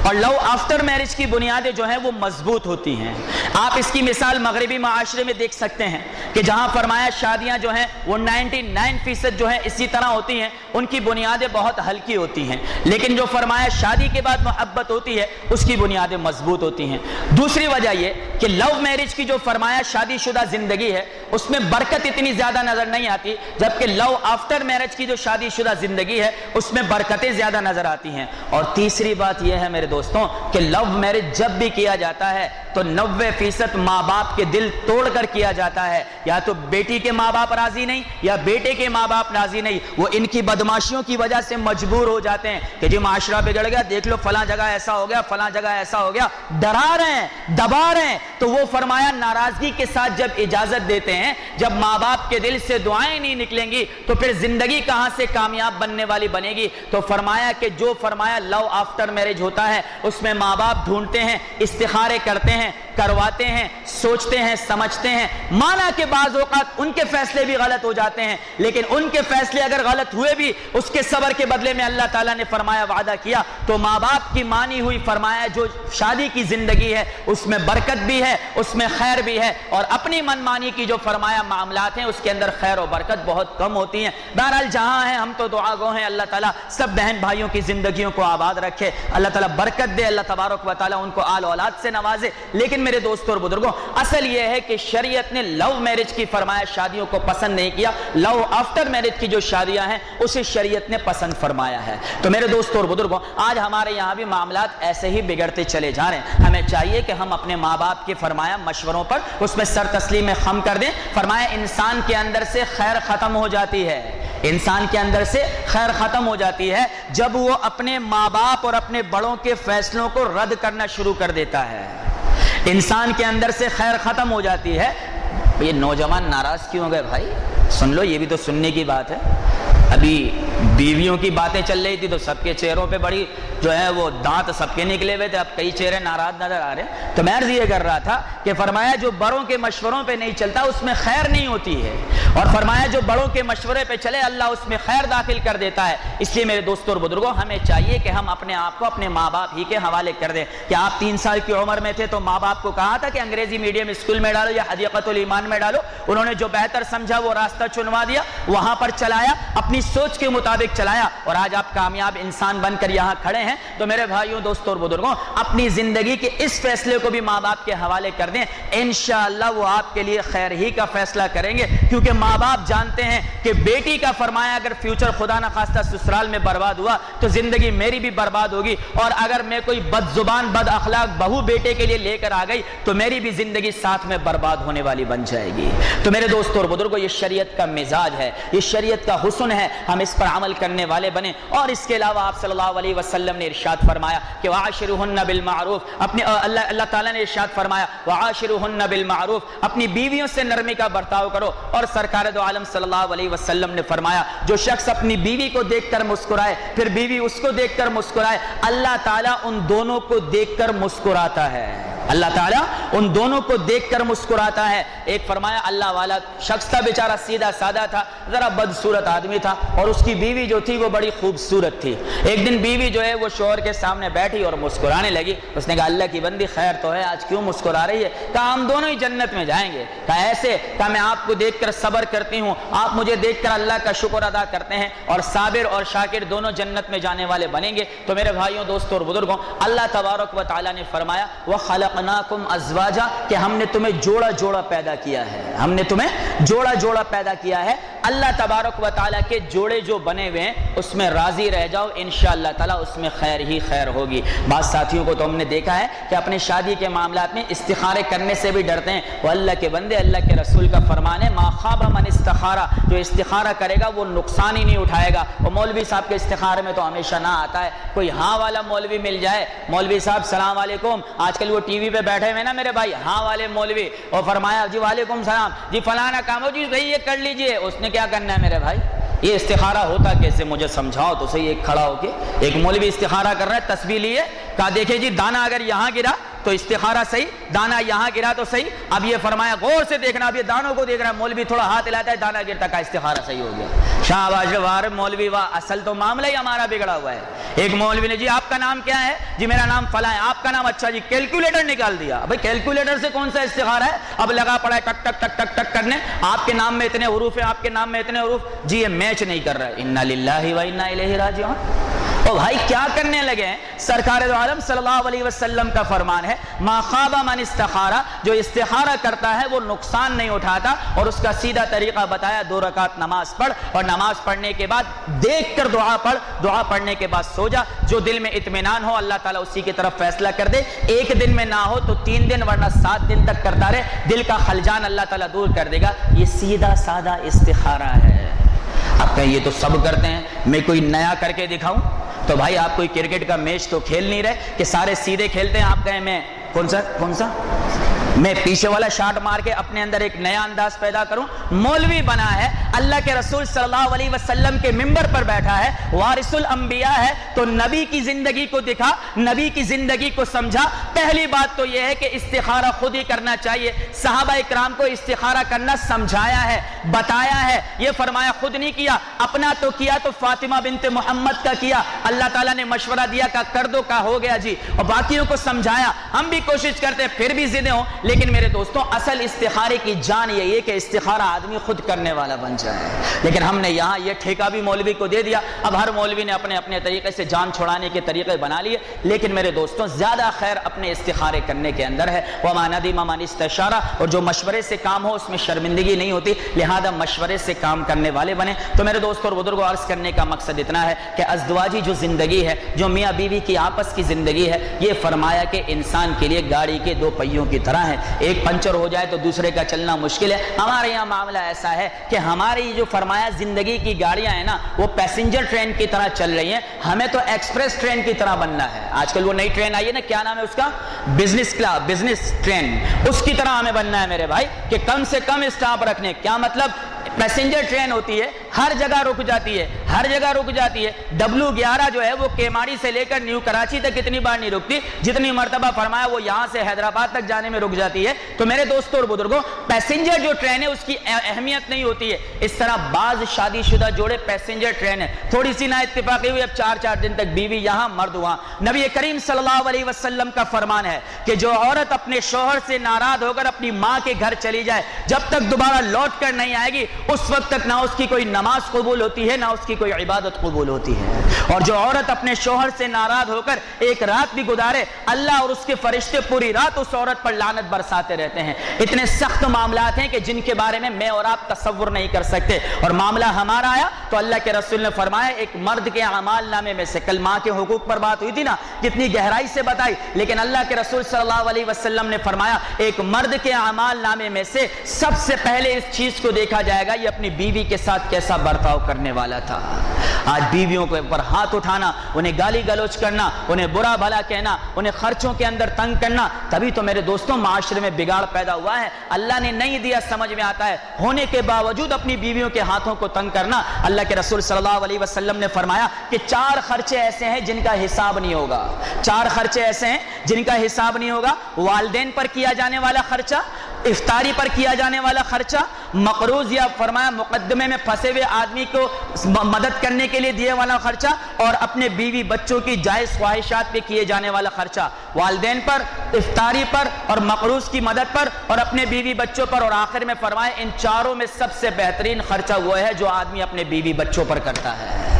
اور لو آفٹر میرج کی بنیادیں جو ہیں وہ مضبوط ہوتی ہیں. آپ اس کی مثال مغربی معاشرے میں دیکھ سکتے ہیں کہ جہاں فرمایا شادیاں جو ہیں وہ 99% جو ہیں اسی طرح ہوتی ہیں, ان کی بنیادیں بہت ہلکی ہوتی ہیں, لیکن جو فرمایا شادی کے بعد محبت ہوتی ہے اس کی بنیادیں مضبوط ہوتی ہیں. دوسری وجہ یہ کہ لو میرج کی جو فرمایا شادی شدہ زندگی ہے اس میں برکت اتنی زیادہ نظر نہیں آتی, جبکہ لو آفٹر میرج کی جو شادی شدہ زندگی ہے اس میں برکتیں زیادہ نظر آتی ہیں. اور تیسری بات یہ ہے میرے دوستوں کہ لو میرج جب بھی کیا جاتا ہے تو 90% ماں باپ کے دل توڑ کر کیا جاتا ہے. یا تو بیٹی کے ماں باپ راضی نہیں یا بیٹے کے ماں باپ راضی نہیں, وہ ان کی بدماشیوں کی وجہ سے مجبور ہو جاتے ہیں کہ جی معاشرہ بگڑ گیا, دیکھ لو فلاں جگہ ایسا ہو گیا, فلاں جگہ ایسا ہو گیا, ڈرا رہے ہیں, دبا رہے ہیں. تو وہ فرمایا ناراضگی کے ساتھ جب اجازت دیتے ہیں, جب ماں باپ کے دل سے دعائیں نہیں نکلیں گی تو پھر زندگی کہاں سے کامیاب بننے والی بنے گی. تو فرمایا کہ جو فرمایا لو آفٹر میرج ہوتا ہے اس میں ماں باپ ڈھونڈتے ہیں, استخارے کرتے ہیں, کرواتے ہیں, سوچتے ہیں, سمجھتے ہیں. مانا کہ بعض اوقات ان کے فیصلے بھی غلط ہو جاتے ہیں, لیکن ان کے فیصلے اگر غلط ہوئے بھی اس کے صبر کے بدلے میں اللہ تعالیٰ نے فرمایا وعدہ کیا. تو ماں باپ کی مانی ہوئی فرمایا جو شادی کی زندگی ہے اس میں برکت بھی ہے, اس میں خیر بھی ہے, اور اپنی من مانی کی جو فرمایا معاملات ہیں اس کے اندر خیر و برکت بہت کم ہوتی ہیں. بہرحال جہاں ہیں ہم تو دعا گو ہیں, اللہ تعالیٰ سب بہن بھائیوں کی زندگیوں کو آباد رکھے, اللہ تعالیٰ برکت دے, اللہ تبارک و تعالیٰ ان کو آل اولاد سے نوازے. لیکن میرے دوستوں اور بزرگوں, اصل یہ ہے کہ شریعت نے لو میرج کی فرمایا شادیوں کو پسند نہیں کیا, لو آفٹر میرج کی جو شادیاں ہیں اسے شریعت نے پسند فرمایا ہے. تو میرے دوستوں اور بزرگوں, آج ہمارے یہاں بھی معاملات ایسے ہی بگڑتے چلے جا رہے ہیں. ہمیں چاہیے کہ ہم اپنے ماں باپ کی فرمایا مشوروں پر اس میں سر تسلیم خم کر دیں. فرمایا انسان کے اندر سے خیر ختم ہو جاتی ہے, انسان کے اندر سے خیر ختم ہو جاتی ہے جب وہ اپنے ماں باپ اور اپنے بڑوں کے فیصلوں کو رد کرنا شروع کر دیتا ہے. انسان کے اندر سے خیر ختم ہو جاتی ہے. یہ نوجوان ناراض کیوں گئے بھائی؟ سن لو, یہ بھی تو سننے کی بات ہے. ابھی بیویوں کی باتیں چل رہی تھی تو سب کے چہروں پہ بڑی جو ہے وہ دانت سب کے نکلے ہوئے تھے, اب کئی چہرے ناراض نظر آ رہے ہیں. تو میں عرض یہ کر رہا تھا کہ فرمایا جو بڑوں کے مشوروں پہ نہیں چلتا اس میں خیر نہیں ہوتی ہے, اور فرمایا جو بڑوں کے مشورے پہ چلے اللہ اس میں خیر داخل کر دیتا ہے. اس لیے میرے دوستوں اور بزرگوں, ہمیں چاہیے کہ ہم اپنے آپ کو اپنے ماں باپ ہی کے حوالے کر دیں. کہ آپ 3 سال کی عمر میں تھے تو ماں باپ کو کہا تھا کہ انگریزی میڈیم اسکول میں ڈالو یا حدیقۃ الایمان میں ڈالو, انہوں نے جو بہتر سمجھا وہ راستہ چنوا دیا, وہاں پر چلایا, اپنی سوچ کے مطابق چلایا, اور آج آپ کامیاب انسان بن کر یہاں کھڑے ہیں. تو میرے بھائیوں, دوستوں اور بزرگوں, اپنی زندگی کے اس فیصلے کو بھی ماں باپ کے حوالے کر دیں. انشاءاللہ وہ آپ کے لیے خیر ہی کا فیصلہ کریں گے, کیونکہ ماں باپ جانتے ہیں کہ بیٹی کا فرمایا اگر فیوچر خدا نہ خواستہ سسرال میں برباد ہوا تو زندگی میری بھی برباد ہوگی, اور اگر میں کوئی بد زبان بد اخلاق بہو بیٹے کے لیے لے کر آ گئی تو میری بھی زندگی ساتھ میں برباد ہونے والی بن جائے گی. تو میرے دوستوں اور بزرگوں, یہ شریعت کا مزاج ہے, یہ شریعت کا حسن ہے, ہم اس پر عمل کرنے والے بنے. اور اس کے علاوہ آپ صلی اللہ علیہ وسلم نے ارشاد فرمایا کہ وعاشرہن بالمعروف, اپنے اللہ تعالیٰ نے ارشاد فرمایا وعاشرہن بالمعروف, اپنی بیویوں سے نرمی کا برتاؤ کرو. اور سرکار دو عالم صلی اللہ علیہ وسلم نے فرمایا جو شخص اپنی بیوی کو دیکھ کر مسکرائے پھر بیوی اس کو دیکھ کر مسکرائے, اللہ تعالیٰ ان دونوں کو دیکھ کر مسکراتا ہے. اللہ تعالیٰ ان دونوں کو دیکھ کر مسکراتا ہے. ایک فرمایا اللہ والا شخص تھا بیچارہ, سیدھا سادہ تھا, ذرا بدصورت آدمی تھا, اور اس کی بیوی جو تھی وہ بڑی خوبصورت تھی. ایک دن بیوی جو ہے وہ شوہر کے سامنے بیٹھی اور مسکرانے لگی. اس نے کہا اللہ کی بندی خیر تو ہے, آج کیوں مسکرا رہی ہے؟ کہا ہم دونوں ہی جنت میں جائیں گے. کہا ایسے؟ کہا میں آپ کو دیکھ کر صبر کرتی ہوں, آپ مجھے دیکھ کر اللہ کا شکر ادا کرتے ہیں, اور صابر اور شاکر دونوں جنت میں جانے والے بنیں گے. تو میرے بھائیوں, دوستوں اور بزرگوں, اللہ تبارک و تعالیٰ نے فرمایا وَخَلَقْنَاكُمْ أَزْوَاجًا کہ ہم نے تمہیں جوڑا جوڑا پیدا کیا ہے, ہم نے تمہیں جوڑا جوڑا پیدا کیا ہے. اللہ تبارک و تعالیٰ کے جوڑے جو بنے ہوئے ہیں اس میں راضی رہ جاؤ, انشاءاللہ تعالیٰ اس میں خیر ہی خیر ہوگی. بعض ساتھیوں کو تو ہم نے دیکھا ہے کہ اپنے شادی کے معاملات میں استخارے کرنے سے بھی ڈرتے ہیں. وہ اللہ کے بندے, اللہ کے رسول کا فرمان ہے ما خاب من استخارہ, جو استخارہ کرے گا وہ نقصان ہی نہیں اٹھائے گا. وہ مولوی صاحب کے استخارے میں تو ہمیشہ نہ آتا ہے, کوئی ہاں والا مولوی مل جائے, مولوی صاحب سلام علیکم, آج کل وہ ٹی وی پہ بیٹھے ہوئے نا میرے بھائی, ہاں والے مولوی, اور فرمایا جی وعلیکم السلام, جی فلانا کام ہو, جی صحیح یہ کر لیجئے. اس نے کیا کرنا ہے میرے بھائی؟ یہ استخارہ ہوتا کیسے مجھے سمجھاؤ تو صحیح. ایک کھڑا ہو کے ایک مولوی استخارہ کر رہا ہے, تسبیح لیے, کہا دیکھیں جی دانا اگر یہاں گرا تو استخارہ صحیح, دانا یہاں گرا تو صحیح. اب یہ فرمایا غور سے دیکھنا, اب یہ دانوں کو دیکھ رہا ہے, مولوی تھوڑا ہاتھ ہلاتا ہے, دانا گرتا, کا استخارہ صحیح ہو گیا. شاباش وار مولوی واہ, اصل تو معاملہ ہی ہمارا بگڑا ہوا ہے. ایک مولوی نے جی آپ کا نام کیا ہے؟ جی میرا نام فلاں ہے. آپ کا نام؟ اچھا جی. کیلکولیٹر نکال دیا. بھائی کیلکولیٹر سے کون سا استخارہ ہے؟ اب لگا پڑا ہے ٹک ٹک ٹک ٹک ٹک کرنے, آپ کے نام میں اتنے حروف ہیں, آپ کے نام میں اتنے حروف, جی یہ میچ نہیں کر رہا ہے. انا للہ و انا الیہ راجعون. او بھائی کیا کرنے لگے ہیں؟ سرکار دو عالم صلی اللہ علیہ وسلم کا فرمان ہے ما خاب من استخارہ, جو استخارہ کرتا ہے وہ نقصان نہیں اٹھاتا. اور اس کا سیدھا طریقہ بتایا, 2 رکعت نماز پڑھ, اور نماز پڑھنے کے بعد دیکھ کر دعا پڑھ, دعا پڑھنے کے بعد سو جا. جو دل میں اطمینان ہو اللہ تعالیٰ اسی کی طرف فیصلہ کر دے. ایک دن میں نہ ہو تو 3 دن, ورنہ 7 دن تک کرتا رہے, دل کا خلجان اللہ تعالیٰ دور کر دے گا. یہ سیدھا سادہ استخارہ ہے. آپ کہیں یہ تو سب کرتے ہیں, میں کوئی نیا کر کے دکھاؤں؟ تو بھائی آپ کوئی کرکٹ کا میچ تو کھیل نہیں رہے کہ سارے سیدھے کھیلتے ہیں. آپ کہیں میں کون سا میں پیچھے والا شاٹ مار کے اپنے اندر ایک نیا انداز پیدا کروں. مولوی بنا ہے, اللہ کے رسول صلی اللہ علیہ وسلم کے منبر پر بیٹھا ہے, وارث الانبیاء ہے, تو نبی کی زندگی کو دکھا, نبی کی زندگی کو سمجھا. پہلی بات تو یہ ہے کہ استخارہ خود ہی کرنا چاہیے. صحابہ اکرام کو استخارہ کرنا سمجھایا ہے, بتایا ہے. یہ فرمایا خود نہیں کیا, اپنا تو کیا تو فاطمہ بنت محمد کا کیا. اللہ تعالیٰ نے مشورہ دیا کہ کر دو, کا ہو گیا جی, اور باقیوں کو سمجھایا. ہم بھی کوشش کرتے پھر بھی ضدیں ہوں, لیکن میرے دوستوں اصل استخارے کی جان یہی ہے کہ استخارہ آدمی خود کرنے والا بن جائے. لیکن ہم نے یہاں یہ ٹھیکہ بھی مولوی کو دے دیا. اب ہر مولوی نے اپنے اپنے طریقے سے جان چھڑانے کے طریقے بنا لیے. لیکن میرے دوستوں زیادہ خیر اپنے استخارے کرنے کے اندر ہے. وَمَا نَدِمَ مَنِ اسْتَشَارَ, اور جو مشورے سے کام ہو اس میں شرمندگی نہیں ہوتی, لہذا مشورے سے کام کرنے والے بنے. تو میرے دوستوں اور بزرگوں, عرض کرنے کا مقصد اتنا ہے کہ ازدواجی جو زندگی ہے, جو میاں بیوی کی آپس کی زندگی ہے, یہ فرمایا کہ انسان کے لیے گاڑی کے 2 پہیوں کی طرح ہے. ایک پنچر ہو جائے تو دوسرے کا چلنا مشکل ہے. ہمارے یہاں معاملہ ایسا ہے کہ ہماری جو فرمایا زندگی کی گاڑیاں ہیں نا, وہ پیسنجر ٹرین کی طرح چل رہی ہیں. ہمیں تو ایکسپریس ٹرین کی طرح بننا ہے. آج کل وہ نئی ٹرین آئی ہے نا, کیا نام ہے اس کا, بزنس ٹرین, اس کی طرح ہمیں بننا ہے میرے بھائی, کہ کم سے کم اسٹاپ رکھنے. کیا مطلب؟ پیسنجر ٹرین ہوتی ہے, ہر جگہ رک جاتی ہے, ہر جگہ رک جاتی ہے. W11 جو ہے وہ کیماڑی سے لے کر نیو کراچی تک اتنی بار نہیں رکتی جتنی مرتبہ فرمایا وہ یہاں سے حیدرآباد تک جانے میں رک جاتی ہے. تو میرے دوستوں اور بزرگوں, پیسنجر جو ٹرین ہے اس کی اہمیت نہیں ہوتی ہے. اس طرح بعض شادی شدہ جوڑے پیسنجر ٹرین ہے, تھوڑی سی نا اتفاقی ہوئی, اب 4 دن تک بیوی یہاں مرد وہاں. نبی کریم صلی اللہ علیہ وسلم کا فرمان ہے کہ جو عورت اپنے شوہر سے ناراض ہو کر اپنی ماں کے گھر چلی جائے, جب تک دوبارہ لوٹ کر نہیں آئے گی اس وقت تک نہ اس کی کوئی نماز قبول ہوتی ہے, نہ اس کی کوئی عبادت قبول ہوتی ہے. اور جو عورت اپنے شوہر سے ناراض ہو کر ایک رات بھی گزارے, اللہ اور اس کے فرشتے پوری رات اس عورت پر لعنت برساتے رہتے ہیں. اتنے سخت معاملات ہیں کہ جن کے بارے میں اور آپ تصور نہیں کر سکتے. اور معاملہ ہمارا آیا تو اللہ کے رسول نے فرمایا ایک مرد کے اعمال نامے میں سے, کل ماں کے حقوق پر بات ہوئی تھی نا, کتنی گہرائی سے بتائی, لیکن اللہ کے رسول صلی اللہ علیہ وسلم نے فرمایا ایک مرد کے اعمال نامے میں سے سب سے پہلے اس چیز کو دیکھا جائے گا, یہ اپنی بیوی کے ساتھ کیسا کیسا برتاؤ کرنے والا تھا۔ آج بیویوں کے اوپر ہاتھ اٹھانا، انہیں گالی گلوچ کرنا، انہیں برا بھلا کہنا، انہیں خرچوں کے اندر تنگ کرنا، تبھی تو میرے دوستوں معاشرے میں بگاڑ پیدا ہوا ہے۔ اللہ نے نہیں دیا، سمجھ میں آتا ہے، ہونے کے باوجود اپنی بیویوں کے ہاتھوں کو تنگ کرنا۔ اللہ کے رسول صلی اللہ علیہ وسلم نے فرمایا کہ 4 خرچے ایسے ہیں جن کا حساب نہیں ہوگا، 4 خرچے ایسے ہیں جن کا حساب نہیں ہوگا۔ والدین پر کیا جانے والا خرچہ، افطاری پر کیا جانے والا خرچہ، مقروض یا فرمایا مقدمے میں پھنسے ہوئے آدمی کو مدد کرنے کے لیے دیے والا خرچہ، اور اپنے بیوی بچوں کی جائز خواہشات پہ کیے جانے والا خرچہ، والدین پر، افطاری پر اور مقروض کی مدد پر اور اپنے بیوی بچوں پر، اور آخر میں فرمایا ان چاروں میں سب سے بہترین خرچہ وہ ہے جو آدمی اپنے بیوی بچوں پر کرتا ہے۔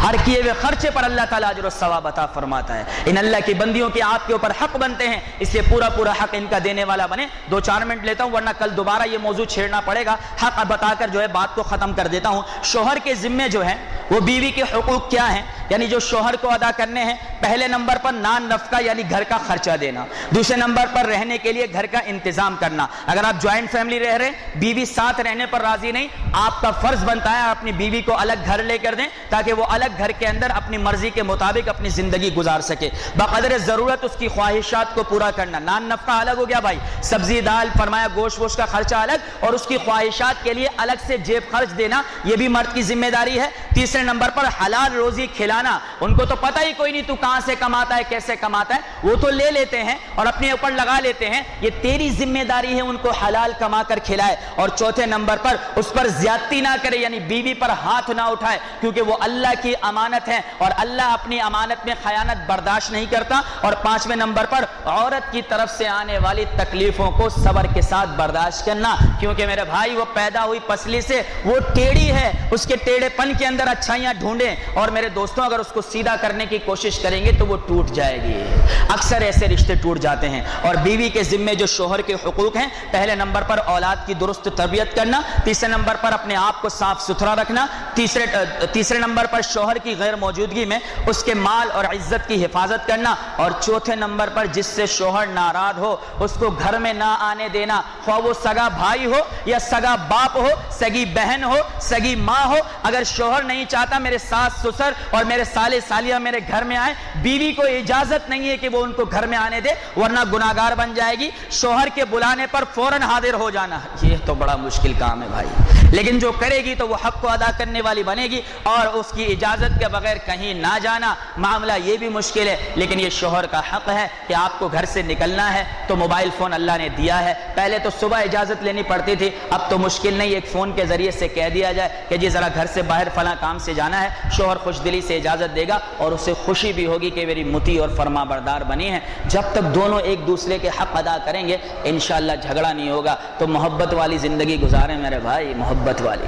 ہر کیے ہوئے خرچے پر اللہ تعالیٰ اجر و ثواب عطا فرماتا ہے۔ ان اللہ کی بندیوں کے آپ کے اوپر حق بنتے ہیں، اس لیے پورا پورا حق ان کا دینے والا بنے۔ 2-4 منٹ لیتا ہوں ورنہ کل دوبارہ یہ موضوع چھیڑنا پڑے گا۔ حق بتا کر جو ہے بات کو ختم کر دیتا ہوں۔ شوہر کے ذمے جو ہے وہ بیوی کے حقوق کیا ہیں، یعنی جو شوہر کو ادا کرنے ہیں۔ پہلے نمبر پر نان نفقہ یعنی گھر کا خرچہ دینا، دوسرے نمبر پر رہنے کے لیے گھر کا انتظام کرنا۔ اگر آپ جوائنٹ فیملی رہ رہے ہیں، بیوی ساتھ رہنے پر راضی نہیں، آپ کا فرض بنتا ہے اپنی بیوی کو الگ گھر لے کر دیں تاکہ وہ الگ گھر کے اندر اپنی مرضی کے مطابق اپنی زندگی گزار سکے۔ بقدر ضرورت اس کی خواہشات کو پورا کرنا۔ نان نفقہ الگ ہو گیا بھائی، سبزی دال فرمایا گوشت ووشت کا خرچہ الگ، اور اس کی خواہشات کے لیے الگ سے جیب خرچ دینا، یہ بھی مرد کی ذمہ داری ہے۔ تیسرے نمبر پر حلال روزی کھلانا۔ ان کو تو پتہ ہی کوئی نہیں تو کہاں سے کماتا ہے، کیسے کماتا ہے، وہ تو لے لیتے ہیں اور اپنے اوپر لگا لیتے ہیں، یہ تیری ذمہ داری ہے ان کو حلال کما کر کھلائے۔ اور چوتھے نمبر پر اس پر زیادتی نہ کرے، یعنی بیوی پر ہاتھ نہ اٹھائے، کیونکہ وہ اللہ کی امانت ہے اور اللہ اپنی امانت میں خیانت برداشت نہیں کرتا۔ اور 5ویں نمبر پر عورت کی طرف سے آنے والی تکلیفوں کو صبر کے ساتھ برداشت کرنا، کیونکہ میرے بھائی وہ پیدا ہوئی پسلی سے، وہ ٹیڑھی ہے، اس کے ٹیڑھے پن کے اندر اچھائیاں ڈھونڈیں، اور میرے دوستوں اگر اس کو سیدھا کرنے کی کوشش کریں گے تو وہ ٹوٹ جائے گی۔ اکثر ایسے رشتے ٹوٹ جاتے ہیں۔ اور بیوی کے ذمے جو شوہر کے حقوق ہیں، پہلے نمبر پر اولاد کی درست تربیت کرنا، تیسرے نمبر پر اپنے آپ کو صاف ستھرا رکھنا، تیسرے نمبر پر شوہر کی غیر موجودگی میں اس کے مال اور عزت کی حفاظت کرنا، اور چوتھے نمبر پر جس سے شوہر ناراض ہو اس کو گھر میں نہ آنے دینا، خواہ وہ سگا بھائی ہو یا سگا باپ ہو، سگی بہن ہو، سگی ماں ہو۔ اگر شوہر نہیں چاہتا میرے ساس سسر اور میرے سالے سالیہ میرے گھر میں آئے، بیوی کو اجازت نہیں ہے کہ وہ ان کو گھر میں آنے دے، ورنہ گناہگار بن جائے گی۔ شوہر کے بلانے پر فوراً حاضر ہو جانا، یہ تو بڑا مشکل کام ہے بھائی، لیکن جو کرے گی تو وہ حق کو ادا کرنے والی بنے گی، اور اس کی اجازت کے بغیر کہیں نہ جانا، معاملہ یہ بھی مشکل ہے، لیکن یہ شوہر کا حق ہے کہ آپ کو گھر سے نکلنا ہے تو موبائل فون اللہ نے دیا ہے۔ پہلے تو صبح اجازت لینی پڑتی تھی، اب تو مشکل نہیں، ایک فون کے ذریعے سے کہہ دیا جائے کہ جی ذرا گھر سے باہر فلاں کام سے جانا ہے، شوہر خوش دلی سے اجازت دے گا، اور اسے خوشی بھی ہوگی کہ میری مطیع اور فرما بردار بنی ہے۔ جب تک دونوں ایک دوسرے کے حق ادا کریں گے انشاءاللہ جھگڑا نہیں ہوگا۔ تو محبت والی زندگی گزاریں میرے بھائی، محبت والی،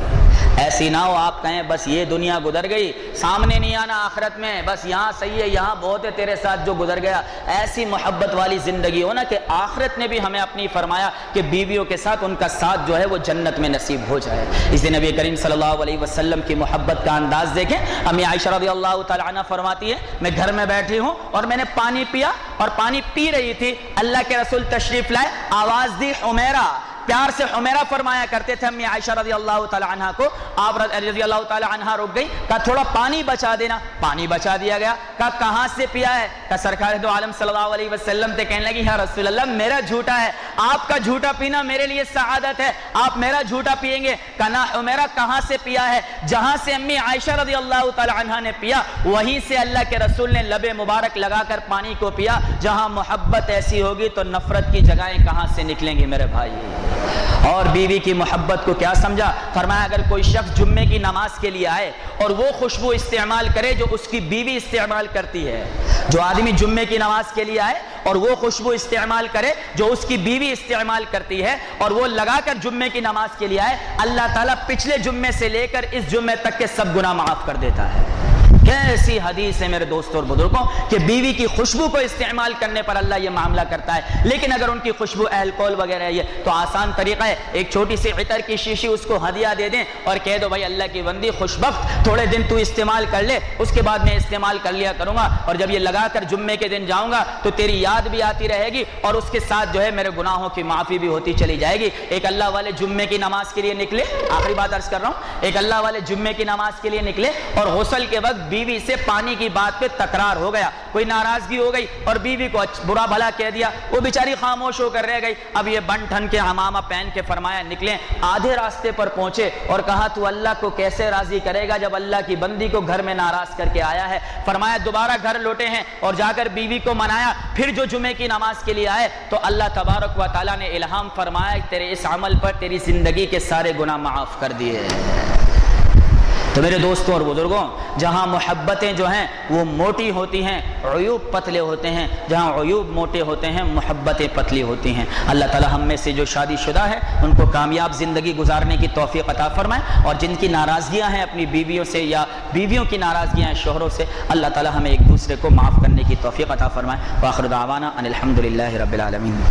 ایسی نہ ہو آپ کہیں بس یہ دنیا گزر گئی، سامنے نہیں آنا آخرت میں، بس یہاں صحیح ہے، یہاں بہت ہے تیرے ساتھ جو گزر گیا۔ ایسی محبت والی زندگی ہو نا کہ آخرت نے بھی ہمیں اپنی فرمایا کہ بیویوں کے ساتھ ان کا ساتھ جو ہے وہ جنت میں نصیب ہو جائے۔ اس لیے نبی کریم صلی اللہ علیہ وسلم کی محبت کا انداز دیکھیں۔ امی عائشہ رضی اللہ تعالی عنہ فرماتی ہے میں گھر میں بیٹھی ہوں اور میں نے پانی پیا، اور پانی پی رہی تھی، اللہ کے رسول تشریف لائے، آواز دی حمیرہ، پیار سے حمیرہ فرمایا کرتے تھے امی عائشہ رضی اللہ تعالی عنہ کو۔ آپ رضی اللہ تعالی عنہ رک گئی، کہا تھوڑا پانی بچا دینا، پانی بچا دیا گیا۔ کہا کہاں سے پیا ہے؟ کہا سرکار دو عالم صلی اللہ علیہ وسلم تے کہنے لگی یا رسول اللہ میرا جھوٹا ہے، آپ کا جھوٹا پینا میرے لیے سعادت ہے، آپ میرا جھوٹا پیئیں گے؟ کہا نہ حمیرہ کہاں سے پیا ہے؟ جہاں سے امی عائشہ رضی اللہ تعالی عنہ نے پیا وہیں سے اللہ کے رسول نے لب مبارک لگا کر پانی کو پیا۔ جہاں محبت ایسی ہوگی تو نفرت کی جگہیں کہاں سے نکلیں گی میرے بھائی؟ اور بیوی کی محبت کو کیا سمجھا؟ فرمایا اگر کوئی شخص جمعے کی نماز کے لیے آئے اور وہ خوشبو استعمال کرے جو اس کی بیوی استعمال کرتی ہے، جو آدمی جمعے کی نماز کے لیے آئے اور وہ خوشبو استعمال کرے جو اس کی بیوی استعمال کرتی ہے، اور وہ لگا کر جمعے کی نماز کے لیے آئے، اللہ تعالیٰ پچھلے جمعے سے لے کر اس جمعے تک کے سب گناہ معاف کر دیتا ہے۔ کیسی حدیث ہے میرے دوستوں اور بزرگوں کہ بیوی کی خوشبو کو استعمال کرنے پر اللہ یہ معاملہ کرتا ہے، لیکن اگر ان کی خوشبو الکوہل وغیرہ ہے تو آسان طریقہ ہے، ایک چھوٹی سی عطر کی شیشی اس کو ہدیہ دے دیں اور کہہ دو بھائی اللہ کی بندی خوشبخت، تھوڑے دن تو استعمال کر لے، اس کے بعد میں استعمال کر لیا کروں گا، اور جب یہ لگا کر جمعے کے دن جاؤں گا تو تیری یاد بھی آتی رہے گی اور اس کے ساتھ جو ہے میرے گناہوں کی معافی بھی ہوتی چلی جائے گی۔ ایک اللہ والے جمعے کی نماز کے لیے نکلے، آخری بات عرض کر رہا ہوں، ایک اللہ والے جمعے کی نماز کے لیے نکلے اور غسل کے وقت بیوی سے پانی کی بات پہ تکرار ہو گیا، کوئی ناراضگی ہو گئی اور بیوی کو برا بھلا کہہ دیا، وہ بیچاری خاموش ہو کر رہ گئی۔ اب یہ بن ٹھن کے عمامہ پہن کے فرمایا نکلیں، آدھے راستے پر پہنچے اور کہا تو اللہ کو کیسے راضی کرے گا جب اللہ کی بندی کو گھر میں ناراض کر کے آیا ہے؟ فرمایا دوبارہ گھر لوٹے ہیں اور جا کر بیوی کو منایا، پھر جو جمعے کی نماز کے لیے آئے تو اللہ تبارک و تعالیٰ نے الہام فرمایا تیرے اس عمل پر تیری زندگی کے سارے گناہ معاف کر دیے۔ تو میرے دوستوں اور بزرگوں، جہاں محبتیں جو ہیں وہ موٹی ہوتی ہیں، عیوب پتلے ہوتے ہیں، جہاں عیوب موٹے ہوتے ہیں محبتیں پتلی ہوتی ہیں۔ اللہ تعالی ہم میں سے جو شادی شدہ ہے ان کو کامیاب زندگی گزارنے کی توفیق عطا فرمائے، اور جن کی ناراضگیاں ہیں اپنی بیویوں سے یا بیویوں کی ناراضگیاں ہیں شوہروں سے، اللہ تعالی ہمیں ایک دوسرے کو معاف کرنے کی توفیق عطا فرمائے۔ وآخر دعوانا ان الحمد للہ رب العالمین۔